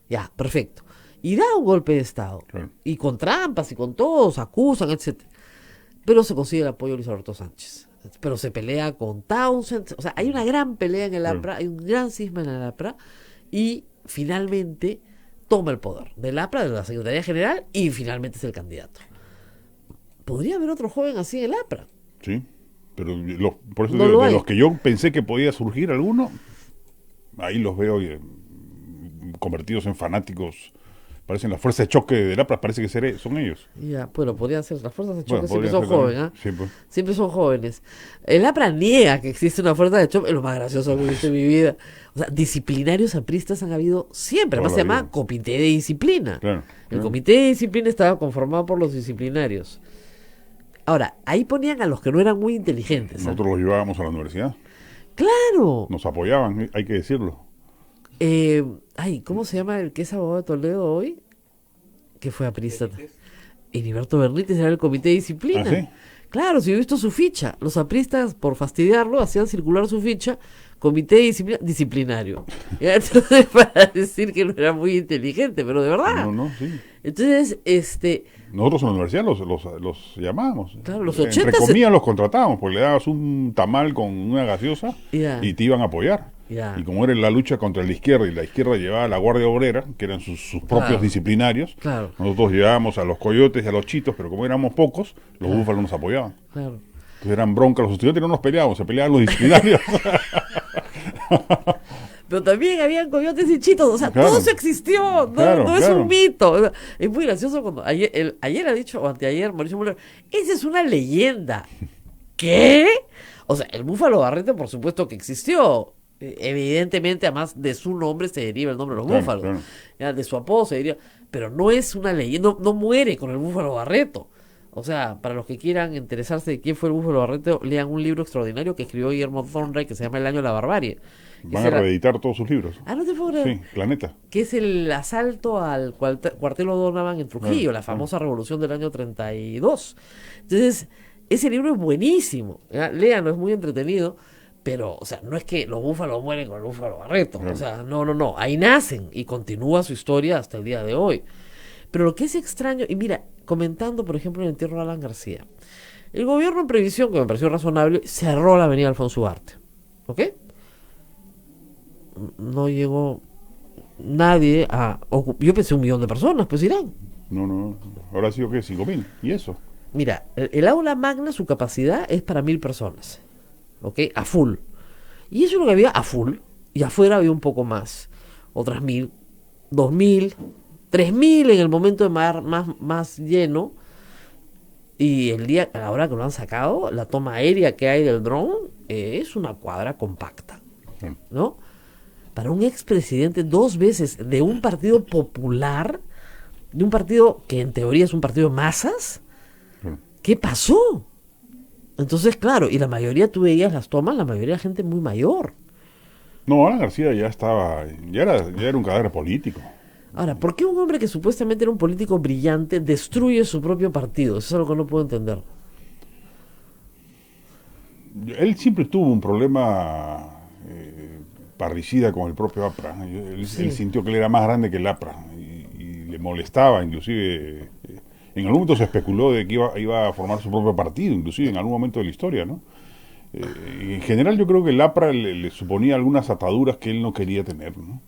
Ya, perfecto. Y da un golpe de Estado. Claro. Y con trampas y con todos, acusan, etcétera. Pero se consigue el apoyo de Luis Alberto Sánchez. Pero se pelea con Townsend. O sea, hay una gran pelea en el Claro. APRA, hay un gran cisma en el APRA. Y finalmente toma el poder del APRA, de la Secretaría General, y finalmente es el candidato. ¿Podría haber otro joven así en el APRA? Sí, pero por eso No digo, lo de hay. los que yo pensé que podía surgir alguno, ahí los veo convertidos en fanáticos. Parecen la fuerza de choque del APRA, parece que son ellos. Ya, bueno, podrían ser. Las fuerzas de choque Bueno, siempre podrían son ser jóvenes, también. Sí, pues. Siempre son jóvenes. El APRA niega que existe una fuerza de choque. Es lo más gracioso que he visto en mi vida. O sea, disciplinarios apristas han habido siempre. Además Toda se la llama vida. Comité de Disciplina. Claro, El claro. Comité de Disciplina estaba conformado por los disciplinarios. Ahora, ahí ponían a los que no eran muy inteligentes. ¿ah? Nosotros los llevábamos a la universidad, ¡Claro! nos apoyaban, hay que decirlo. ¿Cómo se llama el que es abogado de Toledo hoy? Que fue aprista. Heriberto Bernites era el Comité de Disciplina. ¿Ah, sí? Claro, si yo he visto su ficha. Los apristas, por fastidiarlo, hacían circular su ficha, Comité de Disciplina, disciplinario. Entonces, para decir que no era muy inteligente, pero de verdad. No, sí. Entonces, Nosotros en la universidad los llamábamos. Claro, los Entre 80 comillas los contratábamos, porque le dabas un tamal con una gaseosa Ya. y te iban a apoyar. Ya. Y como era la lucha contra la izquierda, y la izquierda llevaba a la Guardia Obrera, que eran sus propios Claro. disciplinarios, Claro. nosotros llevábamos a los coyotes y a los chitos, pero como éramos pocos, los búfalos nos apoyaban. claro. Entonces eran broncas, los estudiantes no nos peleábamos, se peleaban los disciplinarios. Pero también habían coyotes y chitos, o sea, Claro. todo eso existió, Claro, no es claro. un mito. O sea, es muy gracioso cuando ayer ha dicho, o anteayer, Mauricio Müller, esa es una leyenda. ¿Qué? O sea, el búfalo Barrete, por supuesto que existió. Evidentemente, además de su nombre se deriva el nombre de los Claro, búfalos. claro. Ya, de su apodo se deriva. Pero no es una leyenda, no muere con el búfalo Barreto. O sea, para los que quieran interesarse de quién fue el búfalo Barreto, lean un libro extraordinario que escribió Guillermo Thorndike que se llama El año de la barbarie. Van Ese a era- reeditar todos sus libros. Ah, no te puedo creer. Sí, Planeta. Que es el asalto al cuartel O'Donovan en Trujillo, Claro, la famosa revolución del año 32. Entonces, ese libro es buenísimo. ¿Ya? Léanlo, es muy entretenido. Pero, o sea, no es que los búfalos mueren con el búfalo Barreto. Claro. O sea, no. Ahí nacen y continúa su historia hasta el día de hoy. Pero lo que es extraño, y mira, comentando, por ejemplo, el entierro de Alan García, el gobierno en previsión, que me pareció razonable, cerró la avenida Alfonso Ugarte. ¿Ok? No llegó nadie a yo pensé 1 millón de personas, pues irán. No. Ahora ha sido, ¿qué? 5.000. ¿Y eso? Mira, el aula magna, su capacidad es para 1.000 personas. ¿Ok? A full. Y eso es lo que había a full. Y afuera había un poco más. Otras 1.000, 2.000, 3.000 en el momento de más lleno. Y ahora que lo han sacado, la toma aérea que hay del dron es una cuadra compacta, ¿no? Para un expresidente 2 veces de un partido popular, de un partido que en teoría es un partido de masas, ¿qué pasó? Entonces, claro, y la mayoría, tú veías las tomas, la mayoría de gente muy mayor. No, Alan García ya era un cadáver político. Ahora, ¿por qué un hombre que supuestamente era un político brillante destruye su propio partido? Eso es algo que no puedo entender. Él siempre tuvo un problema parricida con el propio APRA. Él sintió que él era más grande que el APRA y le molestaba, inclusive. En algún momento se especuló de que iba a formar su propio partido, inclusive en algún momento de la historia, ¿no? En general yo creo que el APRA le suponía algunas ataduras que él no quería tener, ¿no?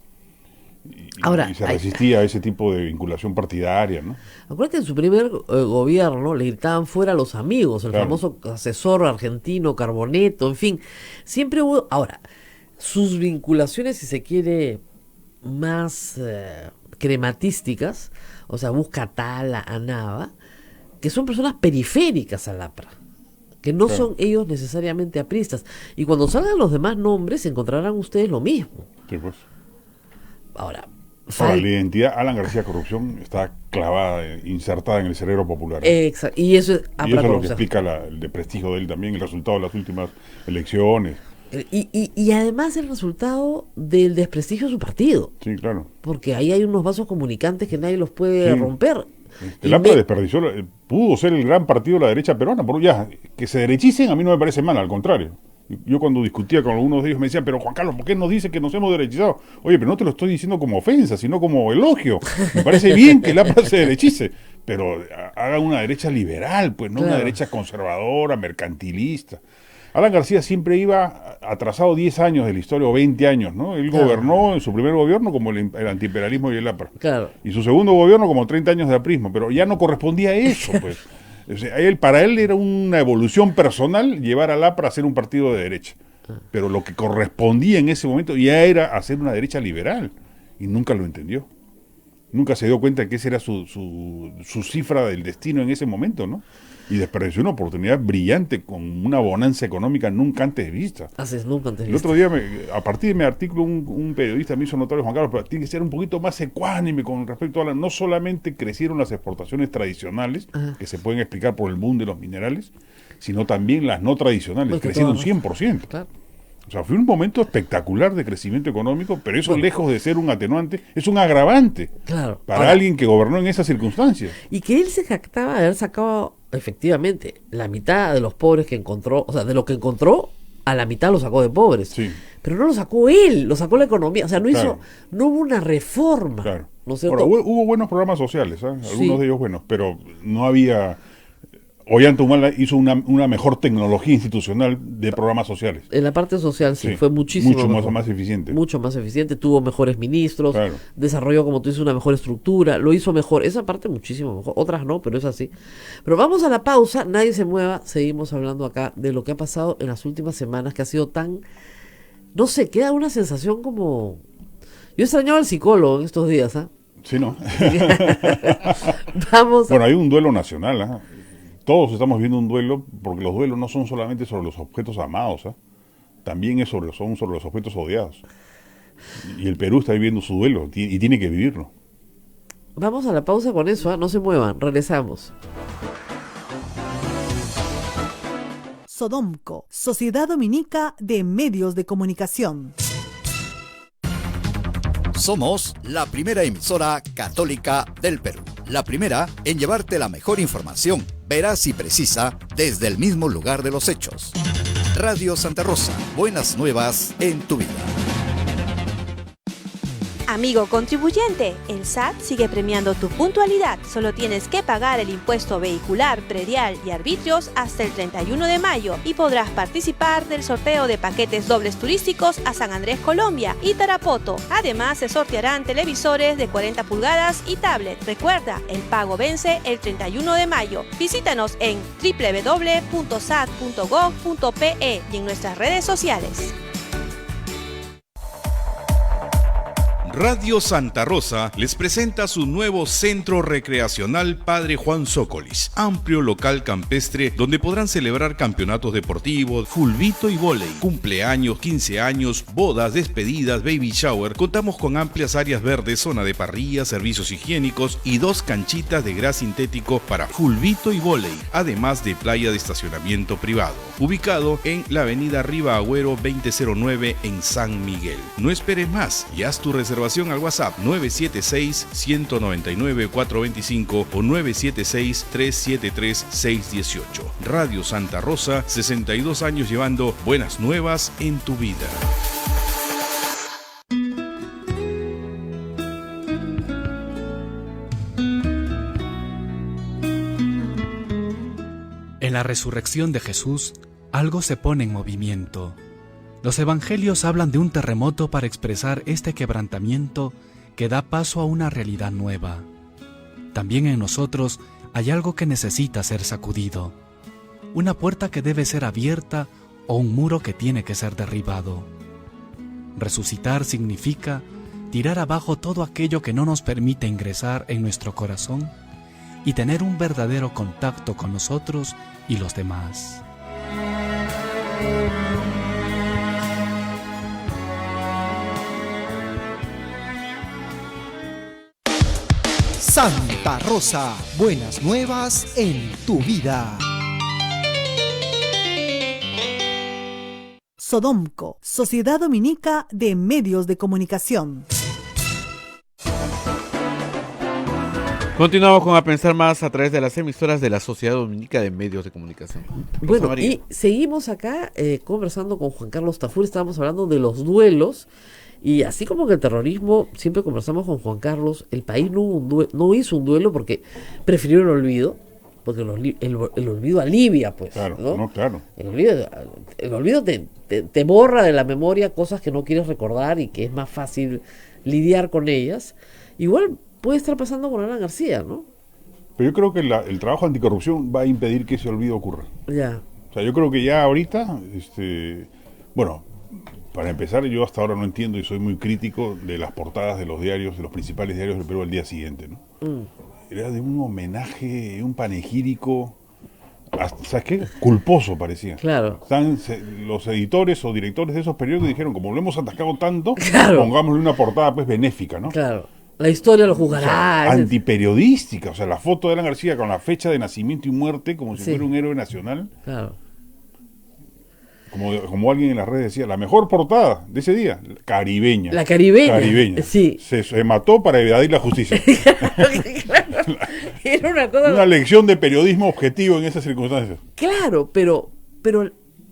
Y se resistía a ese tipo de vinculación partidaria, ¿no? Acuérdate, en su primer gobierno le gritaban fuera a los amigos, el famoso asesor argentino, Carboneto, en fin. Siempre hubo... Ahora, sus vinculaciones, si se quiere, más crematísticas, o sea, busca a Tala, a Nava, que son personas periféricas al APRA, que no son ellos necesariamente apristas. Y cuando salgan los demás nombres, encontrarán ustedes lo mismo. Sí, pues. Ahora, la identidad Alan García Corrupción está clavada, insertada en el cerebro popular. Exacto. Y eso es lo que explica el desprestigio de él también, el resultado de las últimas elecciones. Y además el resultado del desprestigio de su partido. Sí, claro. Porque ahí hay unos vasos comunicantes que nadie los puede romper. El APRA desperdició, pudo ser el gran partido de la derecha peruana, pero ya, que se derechicen a mí no me parece mal, al contrario. Yo cuando discutía con algunos de ellos me decían, pero Juan Carlos, ¿por qué nos dice que nos hemos derechizado? Oye, pero no te lo estoy diciendo como ofensa, sino como elogio. Me parece bien que el APRA se derechice, pero haga una derecha liberal, pues no una derecha conservadora, mercantilista. Alan García siempre iba atrasado 10 años de la historia, o 20 años, ¿no? Él gobernó en su primer gobierno como el antiimperialismo y el APRA. Claro. Y su segundo gobierno como 30 años de aprismo, pero ya no correspondía a eso, pues. O sea, para él era una evolución personal llevar al APRA a ser un partido de derecha. Pero lo que correspondía en ese momento ya era hacer una derecha liberal. Y nunca lo entendió. Nunca se dio cuenta de que esa era su cifra del destino en ese momento, ¿no? Y desperdició una oportunidad brillante con una bonanza económica nunca antes vista. Nunca antes vista. El otro día, a partir de mi artículo, un periodista me hizo notar, Juan Carlos, pero tiene que ser un poquito más ecuánime con respecto a no solamente crecieron las exportaciones tradicionales, que se pueden explicar por el boom de los minerales, sino también las no tradicionales, crecieron 100%. Claro. O sea, fue un momento espectacular de crecimiento económico, pero eso lejos de ser un atenuante, es un agravante para alguien que gobernó en esas circunstancias. Y que él se jactaba de haber sacado, efectivamente, la mitad de los pobres que encontró, o sea, de lo que encontró, a la mitad lo sacó de pobres. Sí. Pero no lo sacó él, lo sacó la economía. O sea, no hubo una reforma. Claro. ¿No es cierto? Ahora, hubo buenos programas sociales, algunos de ellos buenos, pero no había... Ollanta Humala hizo una mejor tecnología institucional de programas sociales. En la parte social fue muchísimo mucho más eficiente. Mucho más eficiente, tuvo mejores ministros, desarrolló, como tú dices, una mejor estructura, lo hizo mejor. Esa parte muchísimo mejor, otras no, pero es así. Pero vamos a la pausa, nadie se mueva, seguimos hablando acá de lo que ha pasado en las últimas semanas, que ha sido tan... No sé, queda una sensación como... Yo extrañaba al psicólogo en estos días, ¿ah? Sí, ¿no? Vamos. Bueno, hay un duelo nacional, ¿ah? Todos estamos viendo un duelo, porque los duelos no son solamente sobre los objetos amados, también son sobre los objetos odiados. Y el Perú está viviendo su duelo y tiene que vivirlo. Vamos a la pausa con eso, no se muevan, regresamos. Sodomco, Sociedad Dominica de Medios de Comunicación. Somos la primera emisora católica del Perú. La primera en llevarte la mejor información, veraz y precisa, desde el mismo lugar de los hechos. Radio Santa Rosa, buenas nuevas en tu vida. Amigo contribuyente, el SAT sigue premiando tu puntualidad. Solo tienes que pagar el impuesto vehicular, predial y arbitrios hasta el 31 de mayo y podrás participar del sorteo de paquetes dobles turísticos a San Andrés, Colombia y Tarapoto. Además, se sortearán televisores de 40 pulgadas y tablet. Recuerda, el pago vence el 31 de mayo. Visítanos en www.sat.gov.pe y en nuestras redes sociales. Radio Santa Rosa les presenta su nuevo Centro Recreacional Padre Juan Zócolis, amplio local campestre donde podrán celebrar campeonatos deportivos, fulbito y vóley, cumpleaños, 15 años, bodas, despedidas, baby shower. Contamos con amplias áreas verdes, zona de parrilla, servicios higiénicos y 2 canchitas de gras sintético para fulbito y vóley, además de playa de estacionamiento privado, ubicado en la avenida Riva Agüero 2009 en San Miguel. No esperes más y haz tu reservación al WhatsApp 976-199-425 o 976-373-618. Radio Santa Rosa, 62 años llevando buenas nuevas en tu vida. En la resurrección de Jesús, algo se pone en movimiento. Los evangelios hablan de un terremoto para expresar este quebrantamiento que da paso a una realidad nueva. También en nosotros hay algo que necesita ser sacudido, una puerta que debe ser abierta o un muro que tiene que ser derribado. Resucitar significa tirar abajo todo aquello que no nos permite ingresar en nuestro corazón y tener un verdadero contacto con nosotros y los demás. Santa Rosa, buenas nuevas en tu vida. Sodomco, Sociedad Dominica de Medios de Comunicación. Continuamos con A Pensar Más a través de las emisoras de la Sociedad Dominica de Medios de Comunicación. Bueno, y seguimos acá conversando con Juan Carlos Tafur. Estábamos hablando de los duelos. Y así como que el terrorismo, siempre conversamos con Juan Carlos, el país no hizo un duelo porque prefirió el olvido, porque el olvido alivia, pues. Claro, ¿no? Claro. El olvido te borra de la memoria cosas que no quieres recordar y que es más fácil lidiar con ellas. Igual puede estar pasando con Alan García, ¿no? Pero yo creo que el trabajo anticorrupción va a impedir que ese olvido ocurra. Ya. O sea, yo creo que ya ahorita, bueno, para empezar, yo hasta ahora no entiendo y soy muy crítico de las portadas de los diarios, de los principales diarios del Perú al día siguiente, ¿no? Era de un homenaje, un panegírico, ¿sabes qué? Culposo parecía. Claro. Los editores o directores de esos periódicos dijeron, como lo hemos atascado tanto, claro, pongámosle una portada pues benéfica, ¿no? Claro. La historia lo juzgará. O sea, antiperiodística, o sea, la foto de Alan García con la fecha de nacimiento y muerte como si fuera un héroe nacional. Claro. Como alguien en las redes decía, la mejor portada de ese día, caribeña. La caribeña. Sí. Se mató para evadir la justicia. Claro. Era una lección de periodismo objetivo en esas circunstancias. Claro, pero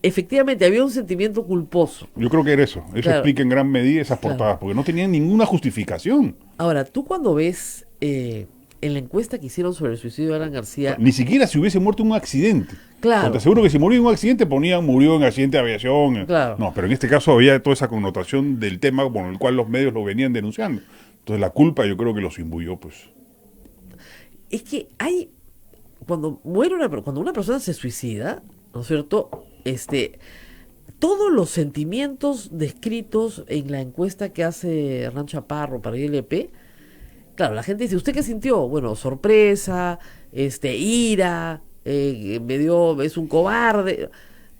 efectivamente había un sentimiento culposo. Yo creo que era eso. Eso claro, explica en gran medida esas portadas, porque no tenían ninguna justificación. Ahora, tú cuando ves en la encuesta que hicieron sobre el suicidio de Alan García... Ni siquiera si hubiese muerto en un accidente. Claro. Te aseguro que si murió en un accidente ponían murió en accidente de aviación. Claro. No, pero en este caso había toda esa connotación del tema con el cual los medios lo venían denunciando. Entonces la culpa yo creo que los imbuyó, pues. Es que cuando una persona se suicida, ¿no es cierto? Todos los sentimientos descritos en la encuesta que hace Hernán Chaparro para ILP, claro, la gente dice, ¿usted qué sintió? Bueno, sorpresa, ira, es un cobarde,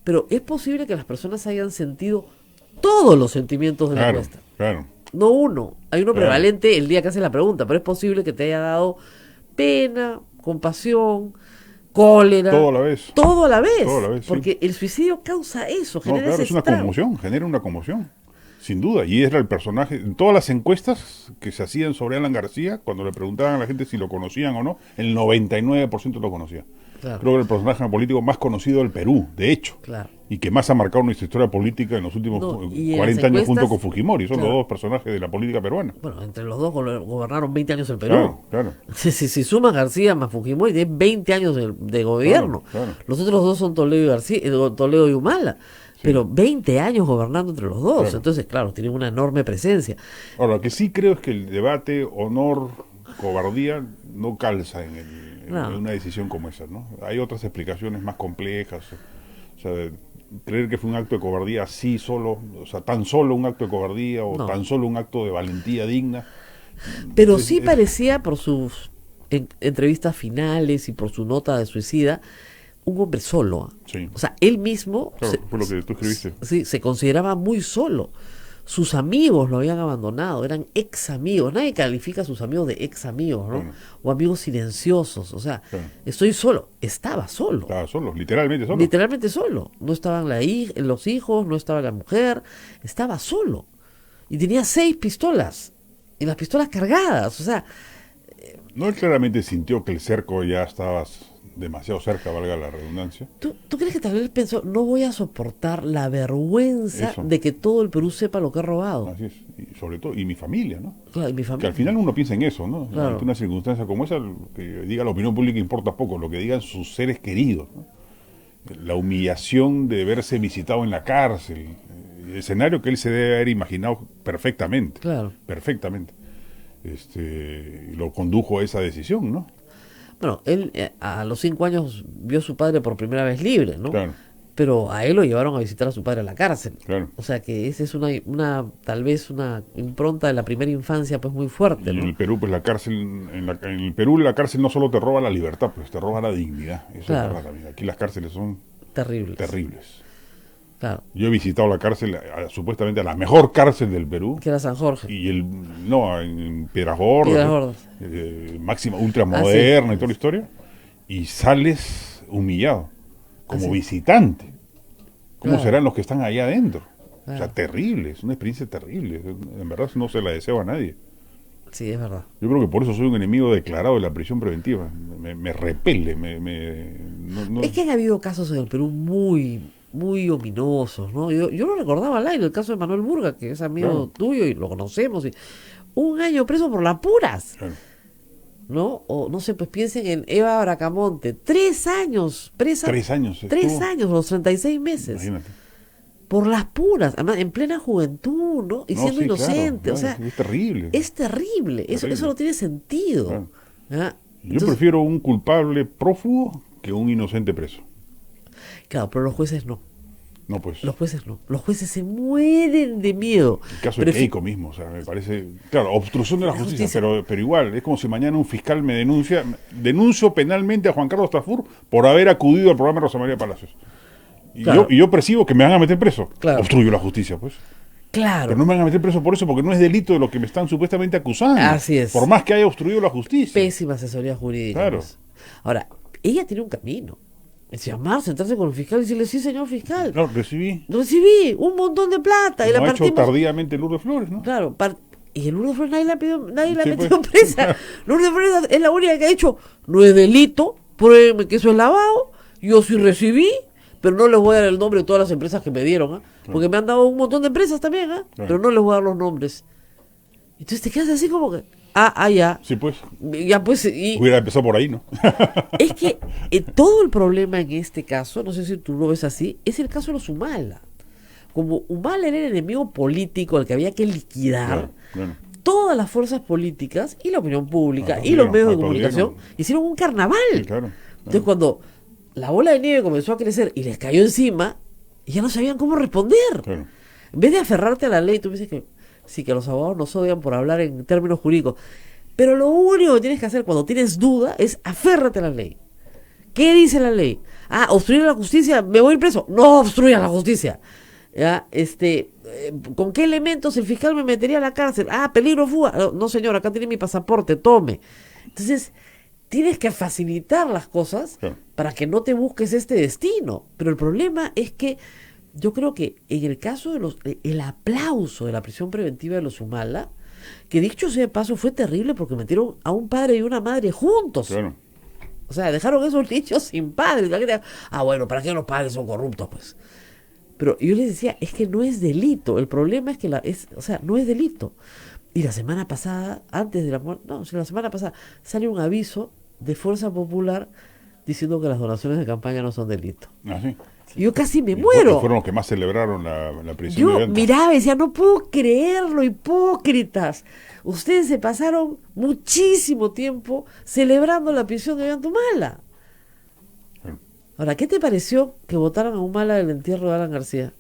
pero es posible que las personas hayan sentido todos los sentimientos de la encuesta. Claro. No uno, hay uno prevalente el día que hace la pregunta, pero es posible que te haya dado pena, compasión, cólera. Todo a la vez. Todo a la vez. Porque sí, el suicidio causa eso, genera ese es una estrago. conmoción, genera una conmoción. Sin duda, y era el personaje, en todas las encuestas que se hacían sobre Alan García, cuando le preguntaban a la gente si lo conocían o no, el 99% lo conocía. Claro. Creo que el personaje político más conocido del Perú, de hecho. Claro. Y que más ha marcado nuestra historia política en los últimos 40 años junto con Fujimori. Son los dos personajes de la política peruana. Bueno, entre los dos gobernaron 20 años el Perú. Claro. Si suma García más Fujimori, tiene 20 años de gobierno. Claro. Los otros dos son Toledo y Humala. Sí. Pero 20 años gobernando entre los dos. Claro. Entonces, claro, tienen una enorme presencia. Ahora, lo que sí creo es que el debate honor-cobardía no calza en una decisión como esa, ¿no? Hay otras explicaciones más complejas. O sea, creer que fue un acto de cobardía así solo, o sea, tan solo un acto de cobardía o tan solo un acto de valentía digna. Pero sí parecía, por sus entrevistas finales y por su nota de suicida, un hombre solo. Sí. O sea, él mismo fue lo que tú escribiste. Sí, se consideraba muy solo. Sus amigos lo habían abandonado, eran ex amigos. Nadie califica a sus amigos de ex amigos, ¿no? O amigos silenciosos. O sea, estoy solo. Estaba solo. Estaba solo, literalmente solo. Literalmente solo. No estaban los hijos, no estaba la mujer. Estaba solo. Y tenía 6 pistolas. Y las pistolas cargadas. O sea... No, él claramente sintió que el cerco ya estaba demasiado cerca, valga la redundancia. ¿Tú crees que tal vez pensó, no voy a soportar la vergüenza de que todo el Perú sepa lo que he robado? Así es, y sobre todo, y mi familia, ¿no? Claro, y mi familia. Que al final uno piensa en eso, ¿no? Claro. Ante una circunstancia como esa, que diga la opinión pública importa poco, lo que digan sus seres queridos, ¿no? La humillación de verse visitado en la cárcel, el escenario que él se debe haber imaginado perfectamente. Claro. Perfectamente. Lo condujo a esa decisión, ¿no? Bueno, él a los 5 años vio a su padre por primera vez libre, ¿no? Claro. Pero a él lo llevaron a visitar a su padre a la cárcel. Claro. O sea que esa es tal vez una impronta de la primera infancia pues muy fuerte, y ¿no? en el Perú, pues la cárcel, en el Perú la cárcel no solo te roba la libertad, pues te roba la dignidad. Eso es verdad también. Aquí las cárceles son terribles. Claro. Yo he visitado la cárcel, supuestamente a la mejor cárcel del Perú. Que era San Jorge. Y en Piedras Gordas. Máxima, ultramoderna y toda la historia. Y sales humillado, como visitante. ¿Cómo serán los que están allá adentro? O sea, terrible, es una experiencia terrible. En verdad no se la deseo a nadie. Sí, es verdad. Yo creo que por eso soy un enemigo declarado de la prisión preventiva. Me repele. Es que han habido casos en el Perú muy ominosos, ¿no? Yo lo recordaba al aire, el caso de Manuel Burga, que es amigo tuyo y lo conocemos. 1 año preso por las puras. Claro. ¿No? O no sé, pues piensen en Eva Bracamonte. 3 años presa. 3 años. 3 años, los 36 meses. Imagínate. Por las puras, además en plena juventud, ¿no? Y siendo inocente. Claro, o sea, es terrible. Es terrible. Eso no tiene sentido. Claro. Yo prefiero un culpable prófugo que un inocente preso. Claro, pero los jueces no. No, pues. Los jueces no. Los jueces se mueren de miedo. El caso de Keiko mismo, o sea, me parece... Claro, obstrucción de la justicia. Pero igual, es como si mañana un fiscal me denuncio penalmente a Juan Carlos Tafur por haber acudido al programa de Rosa María Palacios. Y yo percibo que me van a meter preso. Claro. Obstruyo la justicia, pues. Claro. Pero no me van a meter preso por eso, porque no es delito de lo que me están supuestamente acusando. Así es. Por más que haya obstruido la justicia. Pésima asesoría jurídica. Claro. Pues. Ahora, ella tiene un camino. Es llamar, sentarse con el fiscal y decirle, sí, señor fiscal. No, recibí un montón de plata. Y la ha partimos... hecho tardíamente Lourdes Flores, ¿no? Claro, y el Lourdes Flores nadie la ha metido presa. Lourdes Flores es la única que ha dicho, no es delito, pruébenme que eso es lavado, yo sí recibí, pero no les voy a dar el nombre de todas las empresas que me dieron, porque me han dado un montón de empresas también, pero no les voy a dar los nombres. Entonces te quedas así como que, ya. Sí, pues. Ya pues. Hubiera empezado por ahí, ¿no? Es que todo el problema en este caso, no sé si tú lo ves así, es el caso de los Humala. Como Humala era el enemigo político al que había que liquidar, todas las fuerzas políticas y la opinión pública y los medios de comunicación hicieron un carnaval. Entonces cuando la bola de nieve comenzó a crecer y les cayó encima, ya no sabían cómo responder. En vez de aferrarte a la ley, tú dices que sí, que los abogados nos odian por hablar en términos jurídicos. Pero lo único que tienes que hacer cuando tienes duda es aférrate a la ley. ¿Qué dice la ley? Obstruir la justicia, me voy a ir preso. No obstruya la justicia. ¿Ya? ¿Con qué elementos el fiscal me metería a la cárcel? Peligro, fuga. No, señor, acá tiene mi pasaporte, tome. Entonces, tienes que facilitar las cosas para que no te busques este destino. Pero el problema es que yo creo que en el caso de el aplauso de la prisión preventiva de los Humala, que dicho sea de paso fue terrible porque metieron a un padre y una madre juntos. O sea, dejaron a esos niños sin padres. Bueno, ¿para qué los padres son corruptos? Pues. Pero yo les decía, es que no es delito. El problema es que no es delito. Y la semana pasada, antes de la muerte, la semana pasada, sale un aviso de Fuerza Popular diciendo que las donaciones de campaña no son delito. ¿Ah, sí? Y yo casi me muero. Fueron los que más celebraron la prisión de Yo Ollanta. miraba y decía, no puedo creerlo, hipócritas. Ustedes se pasaron muchísimo tiempo celebrando la prisión de Ollantumala. Ahora, ¿qué te pareció que votaran a Humala del entierro de Alan García?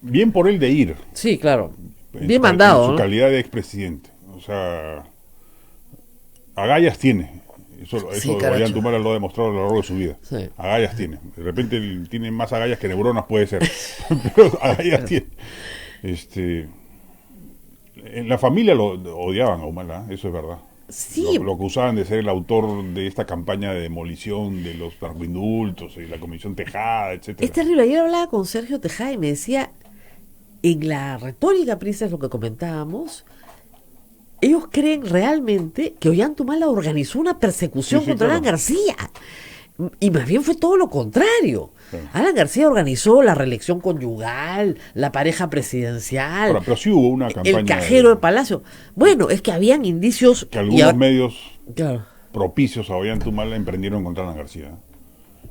Bien por él de ir. Sí, claro. Bien mandado. En su ¿no? calidad de expresidente. O sea, agallas tiene. Eso Sí, Ollantumala lo ha demostrado a lo largo de su vida. Sí. Agallas tiene. De repente él tiene más agallas que neuronas, puede ser. Pero agallas tiene. En la familia lo odiaban a Humala, eso es verdad. Sí. Lo acusaban de ser el autor de esta campaña de demolición de los narcoindultos y la Comisión Tejada, etcétera. Es terrible. Ayer hablaba con Sergio Tejada y me decía, en la retórica, Prisa, es lo que comentábamos, ellos creen realmente que Ollantumala organizó una persecución contra Alan García. Y más bien fue todo lo contrario. Sí. Alan García organizó la reelección conyugal, la pareja presidencial. Ahora, pero sí hubo una campaña. El cajero de Palacio. Bueno, es que habían indicios. Que algunos medios propicios a Ollantumala emprendieron contra Alan García.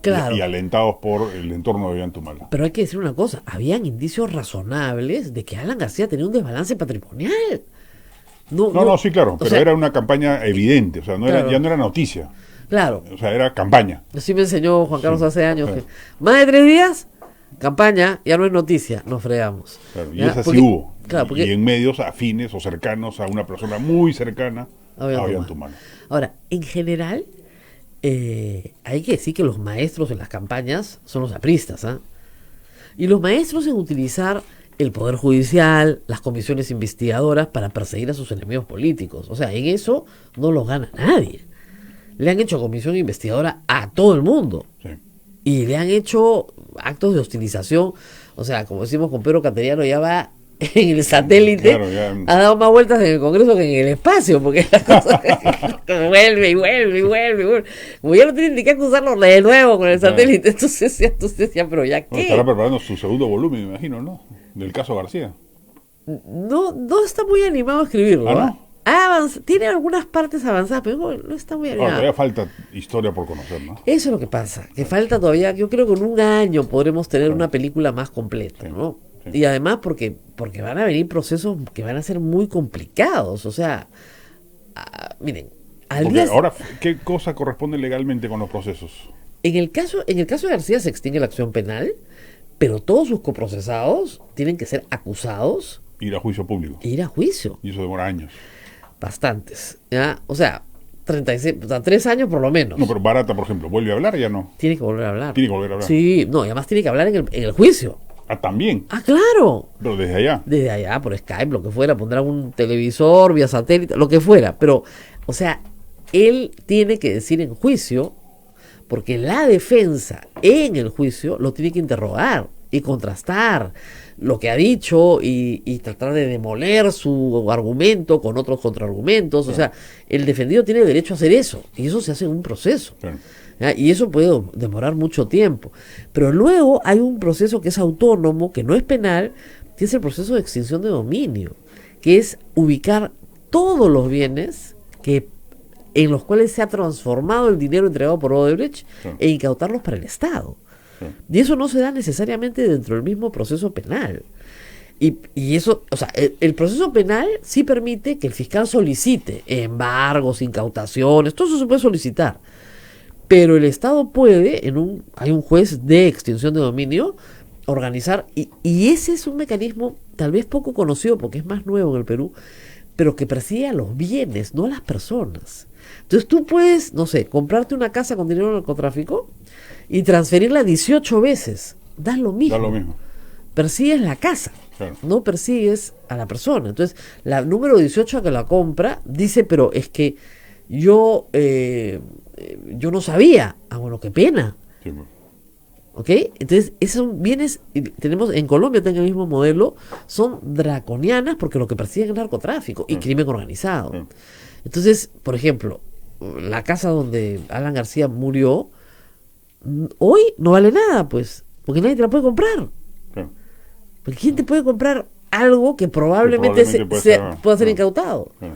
Claro. Y alentados por el entorno de Ollantumala. Pero hay que decir una cosa: habían indicios razonables de que Alan García tenía un desbalance patrimonial. No, sí, claro. Pero era una campaña evidente. O sea, ya no era noticia. Claro. O sea, era campaña. Así me enseñó Juan Carlos hace años. Que más de 3 días, campaña, ya no es noticia, nos fregamos. Claro, y esa sí hubo. Claro, y en medios afines o cercanos a una persona muy cercana a Ollantumala. Ahora, en general, hay que decir que los maestros en las campañas son los apristas. ¿eh? Y los maestros en utilizar el Poder Judicial, las comisiones investigadoras para perseguir a sus enemigos políticos. O sea, en eso no los gana nadie. Le han hecho comisión investigadora a todo el mundo. Sí. Y le han hecho actos de hostilización. O sea, como decimos con Pedro Cateriano, ya va en el satélite. Claro, ya. Ha dado más vueltas en el Congreso que en el espacio, porque la cosa vuelve y vuelve y vuelve y vuelve. Como ya no tienen ni que acusarlo de nuevo con el satélite. Entonces ya, pero ya qué. Estará preparando su segundo volumen, me imagino, ¿no? Del caso García. No está muy animado a escribirlo. ¿Ah, no? Tiene algunas partes avanzadas, pero no está muy animado. Todavía falta historia por conocer, ¿no? Eso es lo que pasa, que falta todavía. Yo creo que en un año podremos tener una película más completa, ¿no? Sí. Y además porque van a venir procesos que van a ser muy complicados. O sea, miren, ahora, ¿qué cosa corresponde legalmente con los procesos? En el caso de García se extingue la acción penal, pero todos sus coprocesados tienen que ser acusados. Ir a juicio público. Ir a juicio. Y eso demora años. Bastantes, ¿ya? O sea, 3 años por lo menos. No, pero Barata, por ejemplo, ¿vuelve a hablar? Ya no. Tiene que volver a hablar. Tiene que volver a hablar. Sí, no, y además tiene que hablar en el juicio. Ah, también. Ah, claro. Pero desde allá. Desde allá, por Skype, lo que fuera, pondrán un televisor, vía satélite, lo que fuera. Pero, o sea, él tiene que decir en juicio, porque la defensa en el juicio lo tiene que interrogar y contrastar lo que ha dicho y tratar de demoler su argumento con otros contraargumentos. Claro. O sea, el defendido tiene derecho a hacer eso, y eso se hace en un proceso. Claro. Y eso puede demorar mucho tiempo. Pero luego hay un proceso que es autónomo, que no es penal, que es el proceso de extinción de dominio, que es ubicar todos los bienes en los cuales se ha transformado el dinero entregado por Odebrecht, claro, e incautarlos para el Estado. Y eso no se da necesariamente dentro del mismo proceso penal. Y eso, o sea, el proceso penal sí permite que el fiscal solicite embargos, incautaciones, todo eso se puede solicitar. Pero el Estado puede, hay un juez de extinción de dominio, organizar, y ese es un mecanismo tal vez poco conocido porque es más nuevo en el Perú, pero que persigue a los bienes, no a las personas. Entonces tú puedes, no sé, comprarte una casa con dinero del narcotráfico y transferirla 18 veces. Da lo mismo. Da lo mismo. Persigues la casa, claro, no persigues a la persona. Entonces, la número 18 que la compra dice, pero es que yo no sabía. Ah, bueno, qué pena. Sí. ¿Ok? Entonces, esos son bienes, tenemos en Colombia, tengo el mismo modelo, son draconianas porque lo que persiguen es narcotráfico y crimen organizado. Entonces, por ejemplo, la casa donde Alan García murió, hoy no vale nada, pues, porque nadie te la puede comprar. Claro. Porque ¿quién te puede comprar algo que probablemente pueda ser incautado? Claro.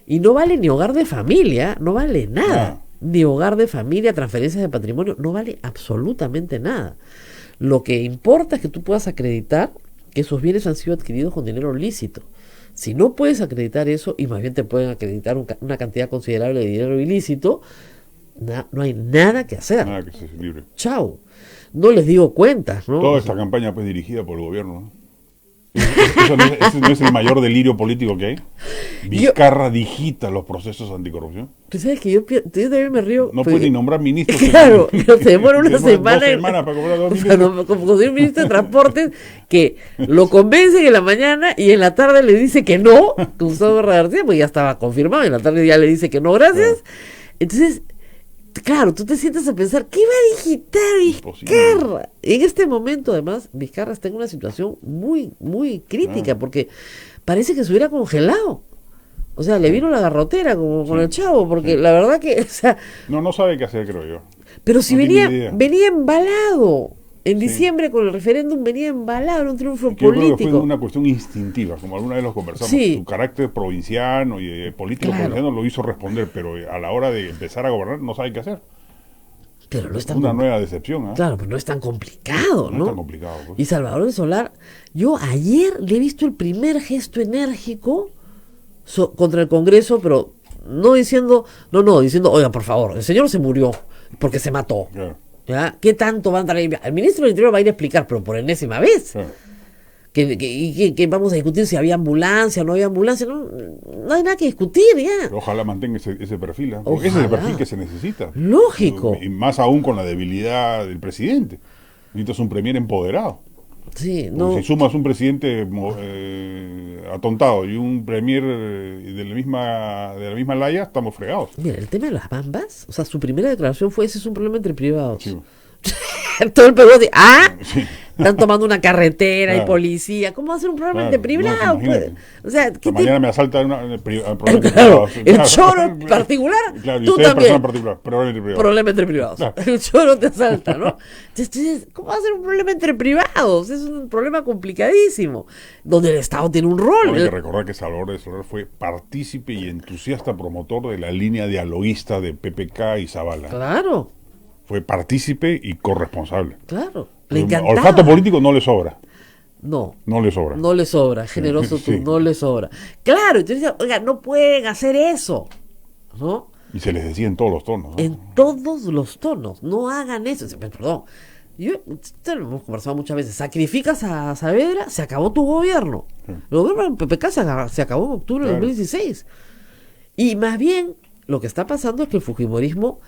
Y no vale ni hogar de familia, no vale nada. Ni hogar de familia, transferencias de patrimonio, no vale absolutamente nada. Lo que importa es que tú puedas acreditar que esos bienes han sido adquiridos con dinero lícito. Si no puedes acreditar eso, y más bien te pueden acreditar una cantidad considerable de dinero ilícito, no hay nada que hacer. Nada que se libre. Chao. No les digo cuentas, ¿no? Toda esta campaña pues dirigida por el gobierno, ¿no? ¿Ese no es el mayor delirio político que hay? Vizcarra digita los procesos anticorrupción. Tú sabes que yo también me río. No puede ni nombrar ministros. Claro, pero se demora una semana. 2 semanas para comprar 2 ministros. Como conseguir un ministro de transportes que lo convencen en la mañana y en la tarde le dice que no, Gustavo García, pues ya estaba confirmado, en la tarde ya le dice que no, gracias. Entonces, claro, tú te sientas a pensar, ¿qué va a digitar Vizcarra? En este momento, además, Vizcarra está en una situación muy, muy crítica, porque parece que se hubiera congelado. O sea, le vino la garrotera como con el Chavo, porque la verdad que, o sea... No sabe qué hacer, creo yo. Pero si venía embalado. En diciembre con el referéndum venía embalado, era un triunfo político. Yo creo que fue una cuestión instintiva, como alguna vez lo conversamos. Su carácter provinciano y político provinciano lo hizo responder, pero a la hora de empezar a gobernar no sabe qué hacer. Pero no es tan una nueva decepción. Claro, pero no es tan complicado, ¿no? No es tan complicado. Pues. Y Salvador del Solar, yo ayer le he visto el primer gesto enérgico contra el Congreso, pero no diciendo, diciendo, oiga, por favor, el señor se murió porque se mató. Claro. ¿Ya? ¿Qué tanto van a entrar ahí? El ministro del Interior va a ir a explicar, pero por enésima vez. Que vamos a discutir si había ambulancia o no había ambulancia. No hay nada que discutir ya. Ojalá mantenga ese perfil. Ese es el perfil que se necesita. Lógico. Y más aún con la debilidad del presidente. Necesitas un premier empoderado. Sí, si sumas un presidente atontado y un premier de la misma laya, estamos fregados. Mira, el tema de las bambas, o sea, su primera declaración fue: ese es un problema entre privados. Sí. Todo el Perú dice, sí. Están tomando una carretera y policía. ¿Cómo va a ser un problema entre privados? Pues? O sea, mañana me asalta el choro en particular. Claro, tú también. Problema entre privados. Claro. El choro te asalta, ¿no? Entonces, ¿cómo va a ser un problema entre privados? Es un problema complicadísimo, donde el Estado tiene un rol. Hay que recordar que Salvador del Solar fue partícipe y entusiasta promotor de la línea dialoguista de PPK y Zavala. Claro. Fue partícipe y corresponsable. Claro. Le encantaba. Olfato político no le sobra. No le sobra. No le sobra. Generoso tú, no le sobra. Claro, entonces, oiga, no pueden hacer eso, ¿no? Y se les decía en todos los tonos, ¿no? En todos los tonos. No hagan eso. Perdón. Lo hemos conversado muchas veces. Sacrificas a Saavedra, se acabó tu gobierno. Sí. El gobierno del PPK se acabó en octubre de 2016. Y más bien, lo que está pasando es que el fujimorismo,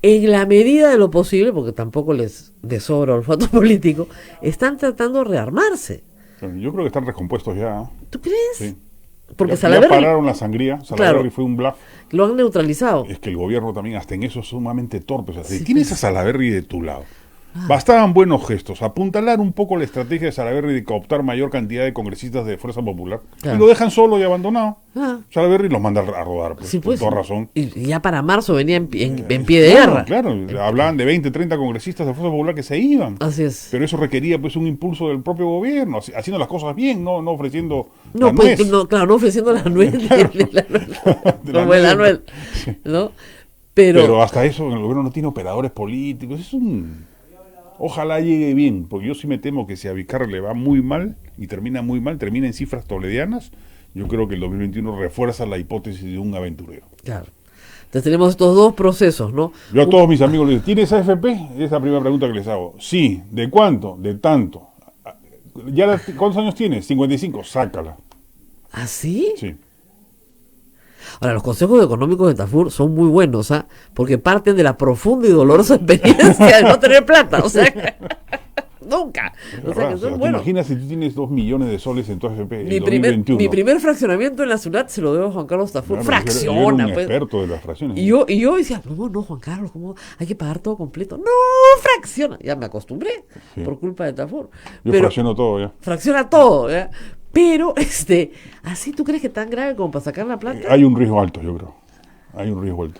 en la medida de lo posible, porque tampoco les sobra olfato político, están tratando de rearmarse. Yo creo que están recompuestos ya. ¿Tú crees? Sí. Porque ya pararon la sangría. Salaverry fue un bluff. Lo han neutralizado. Es que el gobierno también, hasta en eso, es sumamente torpe. O sea, si tienes a Salaverry de tu lado, bastaban buenos gestos, apuntalar un poco la estrategia de Salaverry de cooptar mayor cantidad de congresistas de Fuerza Popular, y lo dejan solo y abandonado. Salaverry los manda a rodar, pues, por toda razón. Y ya para marzo venía en pie de guerra. Claro, hablaban de 20, 30 congresistas de Fuerza Popular que se iban. Así es. Pero eso requería pues un impulso del propio gobierno, haciendo las cosas bien, no ofreciendo no ofreciendo la nuez. La nuez, ¿no? Pero hasta eso el gobierno no tiene operadores políticos, es ojalá llegue bien, porque yo sí me temo que si a Vizcarra le va muy mal, y termina en cifras toledianas, yo creo que el 2021 refuerza la hipótesis de un aventurero. Claro. Entonces tenemos estos dos procesos, ¿no? Yo a todos mis amigos les digo, ¿tienes AFP? Esa es la primera pregunta que les hago. Sí. ¿De cuánto? De tanto. ¿Cuántos años tienes? 55. Sácala. ¿Ah, sí? Sí. Ahora, los consejos económicos de Tafur son muy buenos, porque parten de la profunda y dolorosa experiencia de no tener plata, o sea, nunca. O sea, que son buenos. ¿Te imaginas si tú tienes 2 millones de soles en tu AFP en 2021? Mi primer fraccionamiento en la ciudad se lo debo a Juan Carlos Tafur. Fracciona. Yo era un experto de las fracciones. Y yo decía, no, Juan Carlos, ¿cómo hay que pagar todo completo? No, fracciona. Ya me acostumbré por culpa de Tafur. Yo fracciono todo ya. Fracciona todo, ¿ya? Pero, ¿así tú crees que es tan grave como para sacar la plata? Hay un riesgo alto, yo creo. Hay un riesgo alto.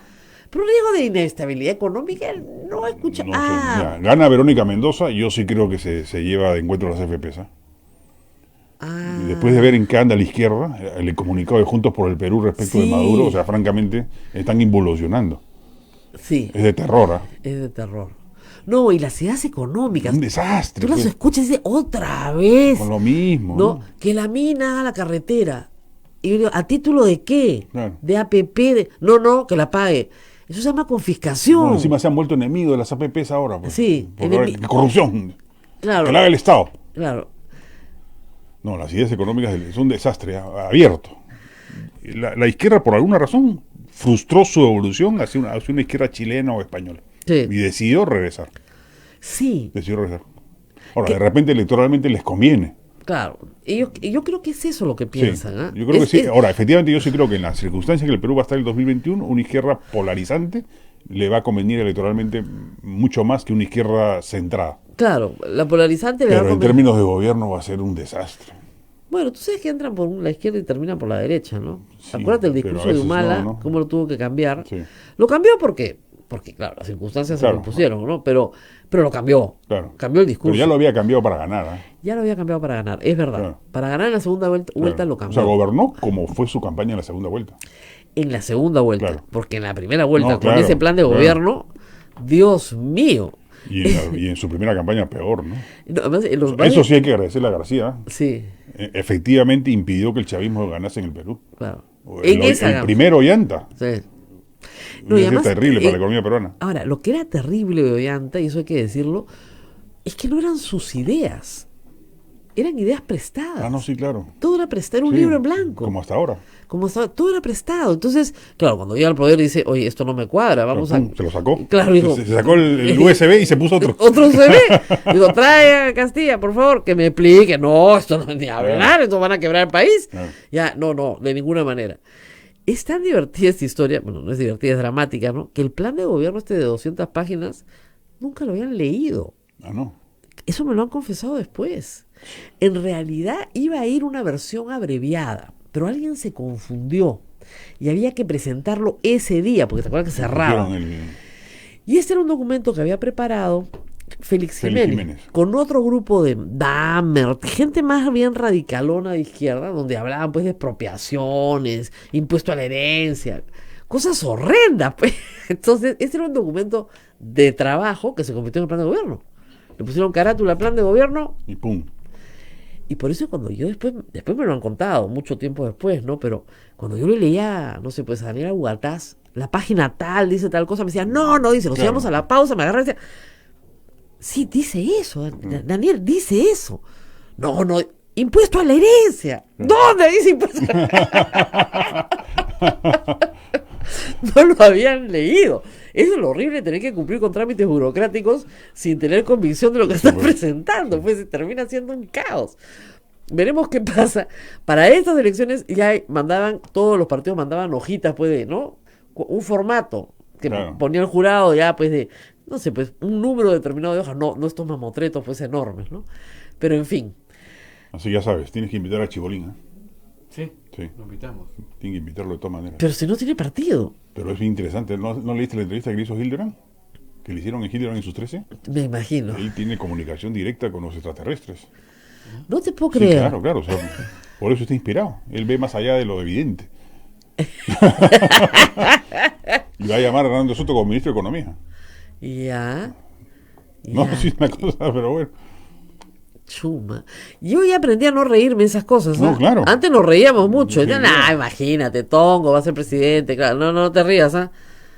Pero riesgo de inestabilidad económica no escucha. No sé, ya, gana Verónica Mendoza, yo sí creo que se lleva de encuentro a las FPs. Y después de ver en qué anda la izquierda, el comunicado de Juntos por el Perú respecto de Maduro, o sea, francamente, están involucionando. Sí. Es de terror. Es de terror. No, y las ideas económicas. Un desastre. Tú las escuchas y dices, otra vez. Con lo mismo. ¿No? Que la mina haga la carretera. Y yo digo, ¿a título de qué? Claro. De APP. No, que la pague. Eso se llama confiscación. No, encima se han vuelto enemigos de las APPs ahora. Pues, sí. Corrupción. Claro. Que la haga el Estado. Claro. No, las ideas económicas es un desastre abierto. La izquierda, por alguna razón, frustró su evolución hacia una izquierda chilena o española. Sí. Y decidió regresar. Sí. Decidió regresar. Ahora, de repente, electoralmente les conviene. Claro. Y yo creo que es eso lo que piensan. Sí, yo creo que sí. Ahora, efectivamente, yo sí creo que en las circunstancias que el Perú va a estar en el 2021, una izquierda polarizante le va a convenir electoralmente mucho más que una izquierda centrada. Claro, la polarizante le va a Pero en convenir. términos de gobierno va a ser un desastre. Bueno, tú sabes que entran por la izquierda y terminan por la derecha, ¿no? Sí, Acuérdate el pero discurso a de veces Humala, no. cómo lo tuvo que cambiar. Sí. Lo cambió porque, claro, las circunstancias se lo impusieron, ¿no? Pero lo cambió. Claro. Cambió el discurso. Pero ya lo había cambiado para ganar. Ya lo había cambiado para ganar, es verdad. Claro. Para ganar en la segunda vuelta lo O cambió. sea, gobernó como fue su campaña en la segunda vuelta. En la segunda vuelta. Claro. Porque en la primera vuelta, No, con claro, ese plan de claro. gobierno, Dios mío. Y en su primera campaña peor, ¿no? No, además, Eso sí hay que agradecerle a García. Sí. Efectivamente impidió que el chavismo ganase en el Perú. Claro. El primero Ollanta. Sí. No, y además, terrible para la economía peruana. Ahora, lo que era terrible de Ollanta, y eso hay que decirlo, es que no eran sus ideas. Eran ideas prestadas. Ah, no, sí, claro. Todo era prestado, era un Sí, libro en blanco. Como hasta ahora. Todo era prestado. Entonces, claro, cuando llega al poder dice, oye, esto no me cuadra, vamos Pero, pum, se lo sacó. Claro, dijo, se sacó el USB y se puso otro. Otro USB. Digo, trae a Castilla, por favor, que me explique. No, esto no es ni hablar, esto van a quebrar el país. Ya, no, de ninguna manera. Es tan divertida esta historia, bueno, no es divertida, es dramática, ¿no? Que el plan de gobierno de 200 páginas nunca lo habían leído. Ah, no. Eso me lo han confesado después. En realidad iba a ir una versión abreviada, pero alguien se confundió y había que presentarlo ese día, porque te acuerdas que cerraba. Y este era un documento que había preparado Félix Jiménez, con otro grupo de Dahmer, gente más bien radicalona de izquierda, donde hablaban pues de expropiaciones, impuesto a la herencia, cosas horrendas, pues. Entonces, este era un documento de trabajo que se convirtió en el plan de gobierno. Le pusieron carátula, plan de gobierno. Y pum. Y por eso cuando yo después me lo han contado, mucho tiempo después, ¿no? Pero cuando yo le leía, no sé, pues a Daniela Hugatás, la página tal, dice tal cosa, me decía, no, dice, nos íbamos a la pausa, me agarra y decía, sí, dice eso, Daniel, dice eso. No, impuesto a la herencia. ¿Dónde dice impuesto a la herencia? No lo habían leído. Eso es lo horrible de tener que cumplir con trámites burocráticos sin tener convicción de lo que estás presentando. Pues termina siendo un caos. Veremos qué pasa. Para estas elecciones ya todos los partidos mandaban hojitas, pues, ¿no? Un formato que ponía el jurado ya, pues, de, no sé, pues, un número determinado de hojas. No estos mamotretos, pues, enormes, ¿no? Pero, en fin. Así ya sabes, tienes que invitar a Chibolín, ¿eh? Sí, lo invitamos. Tienen que invitarlo de todas maneras. Pero si no tiene partido. Pero es bien interesante. ¿No leíste la entrevista que le hizo Hildebrand? Que le hicieron en Hildebrand en sus 13. Me imagino. Él tiene comunicación directa con los extraterrestres. No te puedo creer. Sí, claro. O sea, por eso está inspirado. Él ve más allá de lo evidente. Y va a llamar a Hernando Soto como ministro de Economía. Ya. No, sí es una cosa, pero bueno. Chuma. Yo ya aprendí a no reírme esas cosas. No, claro. Antes nos reíamos mucho. Sí, Ya, imagínate, Tongo va a ser presidente. Claro. No te rías, ¿ah?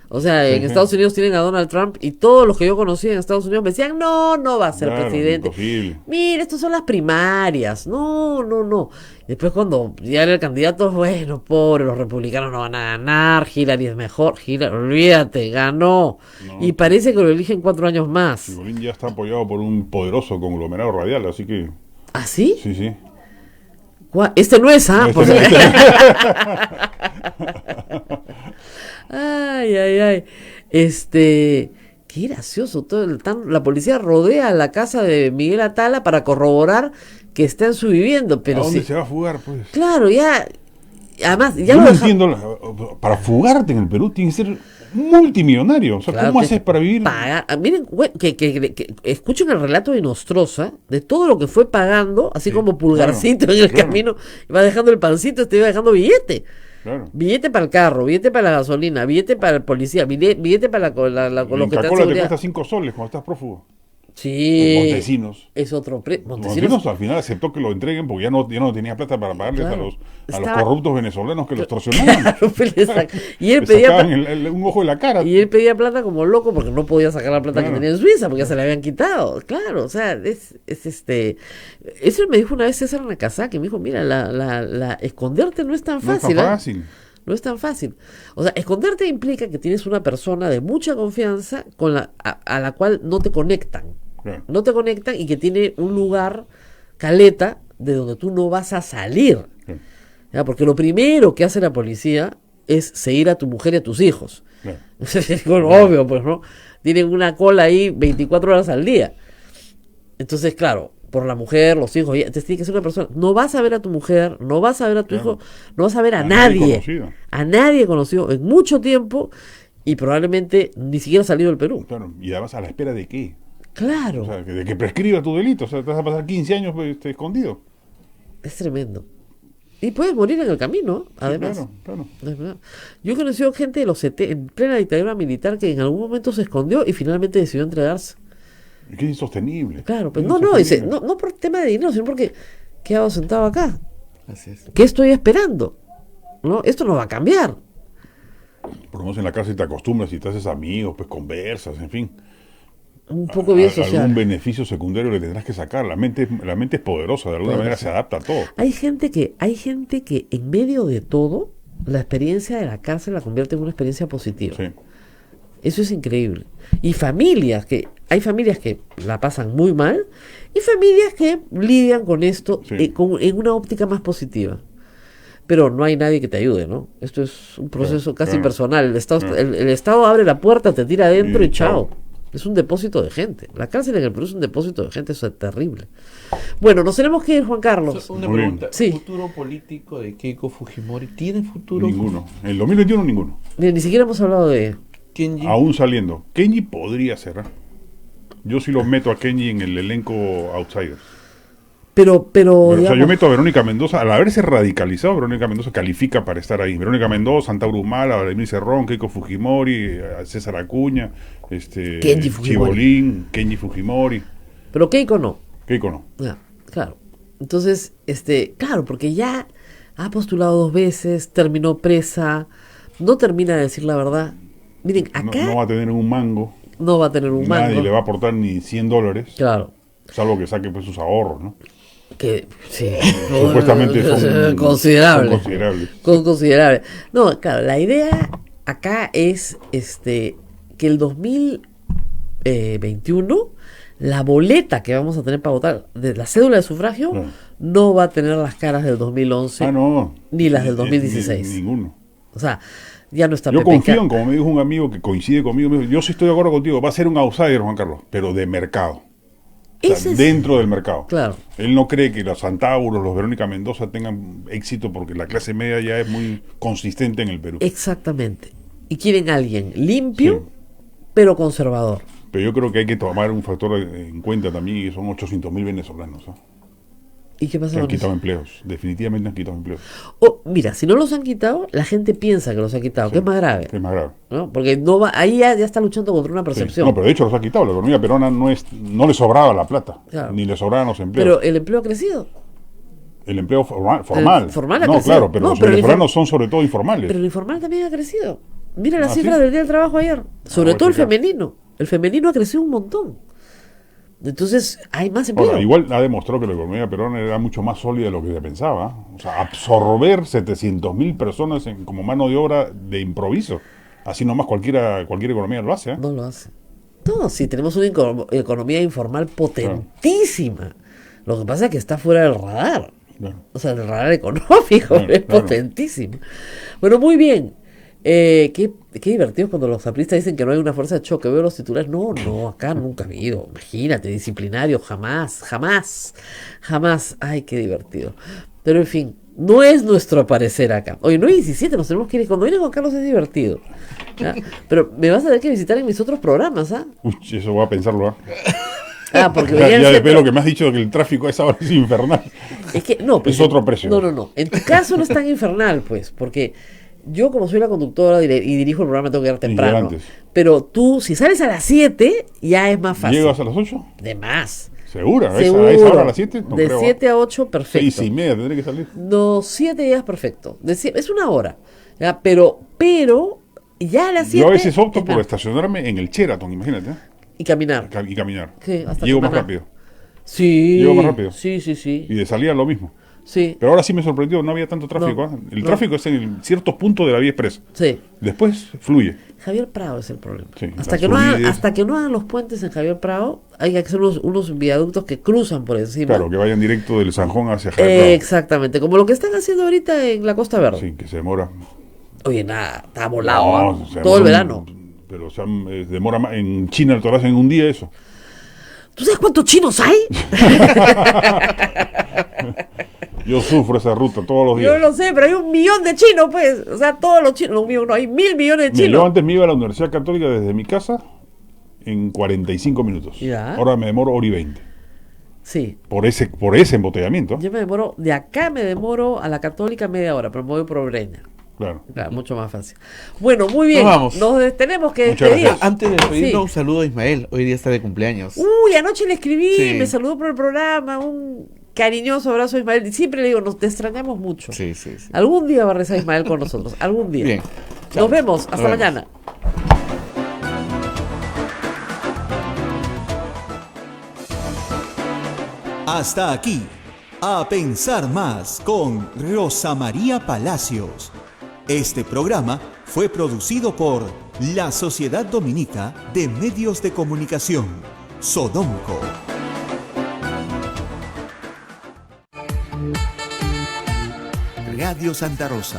O sea, en Estados Unidos tienen a Donald Trump y todos los que yo conocía en Estados Unidos me decían, no va a ser presidente. Imposible. Mira, estas son las primarias. No. Después cuando ya era el candidato, bueno, pobre, los republicanos no van a ganar, Hillary es mejor. Hillary, olvídate, ganó. Y parece que lo eligen 4 años más. Chibolín ya está apoyado por un poderoso conglomerado radial, así que... ¿Ah, sí? Sí. Este no es, ¿ah? No, Ay. Qué gracioso. La policía rodea la casa de Miguel Atala para corroborar que está en su vivienda. Pero ¿a dónde se va a fugar, pues? Claro, ya. Además, ya yo no entiendo. Para fugarte en el Perú tiene que ser multimillonario. O sea, Claro, ¿cómo que haces para vivir? Miren, que escuchen el relato de Nostroza de todo lo que fue pagando, así como Pulgarcito en el camino, iba dejando el pancito, iba dejando billete. Claro. Billete para el carro, billete para la gasolina, billete para el policía, billete para los que te dan Coca-Cola te seguridad. cuesta 5 soles cuando estás prófugo. Sí. Montesinos. Es otro Montesinos al final aceptó que lo entreguen porque ya no tenía plata para pagarles Claro. a los corruptos venezolanos que los torsionaban. Claro, pues, y él Le pedía sacaban un ojo de la cara. Y él pedía plata como loco porque no podía sacar la plata Claro. que tenía en Suiza porque ya se le habían quitado. Claro, o sea, eso me dijo una vez César Nakazaki, me dijo, mira, la esconderte no es tan No es fácil. tan ¿eh? fácil. No es tan fácil. O sea, esconderte implica que tienes una persona de mucha confianza a la cual no te conectan. Claro. No te conectan y que tiene un lugar caleta de donde tú no vas a salir. Sí. ¿Ya? Porque lo primero que hace la policía es seguir a tu mujer y a tus hijos. Claro. Bueno, obvio, pues, ¿no? Tienen una cola ahí 24 horas al día. Entonces, claro, por la mujer, los hijos, entonces tiene que ser una persona. No vas a ver a tu mujer, no vas a ver a tu hijo, no vas a ver a nadie. A nadie conocido en mucho tiempo y probablemente ni siquiera ha salido del Perú. Claro. Y además, ¿a la espera de qué? Claro. O sea, de que prescriba tu delito. O sea, te vas a pasar 15 años escondido. Es tremendo. Y puedes morir en el camino, además. Sí, claro. Es verdad. Yo he conocido gente de los 70, en plena dictadura militar que en algún momento se escondió y finalmente decidió entregarse. Es que es insostenible. Claro, pero no por tema de dinero, sino porque ¿qué hago sentado acá? Así es. ¿Qué estoy esperando? ¿No? Esto no va a cambiar. Por lo menos en la casa te acostumbras y te haces amigos, pues conversas, en fin. Un poco bien social. Algún beneficio secundario le tendrás que sacar. La mente es poderosa, de alguna manera se adapta a todo. Hay gente que en medio de todo, la experiencia de la cárcel la convierte en una experiencia positiva. Sí. Eso es increíble. Y hay familias que la pasan muy mal y familias que lidian con esto en una óptica más positiva. Pero no hay nadie que te ayude, ¿no? Esto es un proceso casi personal. El Estado abre la puerta, te tira adentro y chao. Es un depósito de gente. La cárcel en el Perú es un depósito de gente, eso es terrible. Bueno, nos tenemos que ir, Juan Carlos. Una pregunta. ¿Futuro político de Keiko Fujimori tiene futuro? Ninguno. En el 2021 ninguno. Ni siquiera hemos hablado de Kenji. Aún saliendo. Kenji podría ser. Yo sí lo meto a Kenji en el elenco Outsiders. Pero o sea, yo meto a Verónica Mendoza. Al haberse radicalizado, Verónica Mendoza califica para estar ahí. Verónica Mendoza, Santauro Humala, Vladimir Cerrón, Keiko Fujimori, César Acuña, Kenji Fujimori. Chibolín, Kenji Fujimori. Pero Keiko no. Keiko no. Ya, claro. Entonces, claro, porque ya ha postulado 2 veces, terminó presa, no termina de decir la verdad. Miren, acá no va a tener un mango. No va a tener un mango. Nadie le va a aportar ni $100. Claro. Salvo que saque pues sus ahorros, ¿no? Que sí. Supuestamente son considerables. Son considerables. No, claro, la idea acá es que el 2021 la boleta que vamos a tener para votar de la cédula de sufragio no va a tener las caras del 2011 ni las del 2016. Ninguno. O sea, ya no está Yo PPK. confío en, como me dijo un amigo que coincide conmigo, me dijo, yo sí estoy de acuerdo contigo, va a ser un outsider, Juan Carlos, pero de mercado. O sea, dentro del mercado. Claro. Él no cree que los Santauros, los Verónica Mendoza tengan éxito porque la clase media ya es muy consistente en el Perú. Exactamente. Y quieren a alguien limpio, pero conservador. Pero yo creo que hay que tomar un factor en cuenta también, y son 800.000 venezolanos. ¿No? ¿Y qué pasa que han con quitado eso? empleos. Definitivamente han quitado empleos. Mira, si no los han quitado, la gente piensa que los ha quitado, que es más grave. Es más grave. ¿No? Porque no va, ahí ya está luchando contra una percepción. No, pero de hecho los ha quitado. La economía peruana no le sobraba la plata, ni le sobraban los empleos. Pero el empleo ha crecido. El empleo formal. El formal ha no, crecido. claro, pero los venezolanos son sobre todo informales. Pero el informal también ha crecido. Mira las cifras del Día del Trabajo ayer. Sobre todo el femenino. El femenino ha crecido un montón. Entonces hay más empleo. Ahora, igual ha demostrado que la economía peruana era mucho más sólida de lo que se pensaba. O sea, absorber 700.000 personas como mano de obra de improviso. Así nomás cualquier economía lo hace. No lo hace. No, sí, tenemos una economía informal potentísima. Lo que pasa es que está fuera del radar. Claro. O sea, del radar económico, es potentísimo. Bueno, muy bien. Qué divertido cuando los apristas dicen que no hay una fuerza de choque. Veo los titulares. No, acá nunca ha habido. Imagínate, disciplinario, jamás. Ay, qué divertido. Pero en fin, No es nuestro parecer acá. Oye, 9:17, nos tenemos que ir. Cuando viene Juan Carlos es divertido. ¿Ya? Pero me vas a tener que visitar en mis otros programas, ¿ah? Uy, eso voy a pensarlo, ¿ah? Porque ya después de lo que me has dicho de que el tráfico a esa hora es infernal. Es que no, pues, es otro precio. No. En tu caso no es tan infernal, pues, porque yo como soy la conductora y dirijo el programa tengo que llegar temprano. Pero tú, si sales a las 7, ya es más fácil. ¿Llegas a las 8? De más. ¿Segura? ¿A esa hora a las 7? No de creo. 7 a 8, perfecto. 6:30 tendré que salir. No, 7 ya es perfecto. Es una hora. ¿Ya? Pero ya a las 7. Yo a veces opto por estacionarme en el Sheraton, imagínate. Y caminar. ¿Qué? Hasta Llego semana. más rápido. Sí. Llego más rápido. Sí. Y de salida lo mismo. Sí. Pero ahora sí me sorprendió, no había tanto tráfico. El tráfico es en ciertos puntos de la vía expresa. Sí. Después fluye. Javier Prado es el problema. Sí, hasta que no hagan los puentes en Javier Prado, hay que hacer unos viaductos que cruzan por encima. Claro, que vayan directo del Sanjón hacia Javier Prado. Exactamente, como lo que están haciendo ahorita en la Costa Verde. Sí, que se demora. Oye, nada, está volado. Todo el verano. Pero demora más. En China lo hacen en un día eso. ¿Tú sabes cuántos chinos hay? Yo sufro esa ruta todos los días. Yo lo sé, pero hay 1 millón de chinos, pues. O sea, todos los chinos. No, hay 1.000 millones de chinos. Yo antes me iba a la Universidad Católica desde mi casa en 45 minutos. Ya. Ahora me demoro 1:20. Sí. Por ese embotellamiento. Yo de acá me demoro a la Católica media hora, pero me voy por Breña. Claro, mucho más fácil. Bueno, muy bien. Nos vamos. Tenemos que Muchas despedir. gracias. Antes de despedirnos, un saludo a Ismael. Hoy día está de cumpleaños. Uy, anoche le escribí, Sí. me saludó por el programa. Un cariñoso abrazo a Ismael. Siempre le digo, te extrañamos mucho. Sí. Algún día va a rezar Ismael con nosotros. Algún día. Bien. Nos vemos. Hasta Nos vemos. mañana. Hasta aquí, A Pensar Más con Rosa María Palacios. Este programa fue producido por la Sociedad Dominica de Medios de Comunicación, Sodomco. Radio Santa Rosa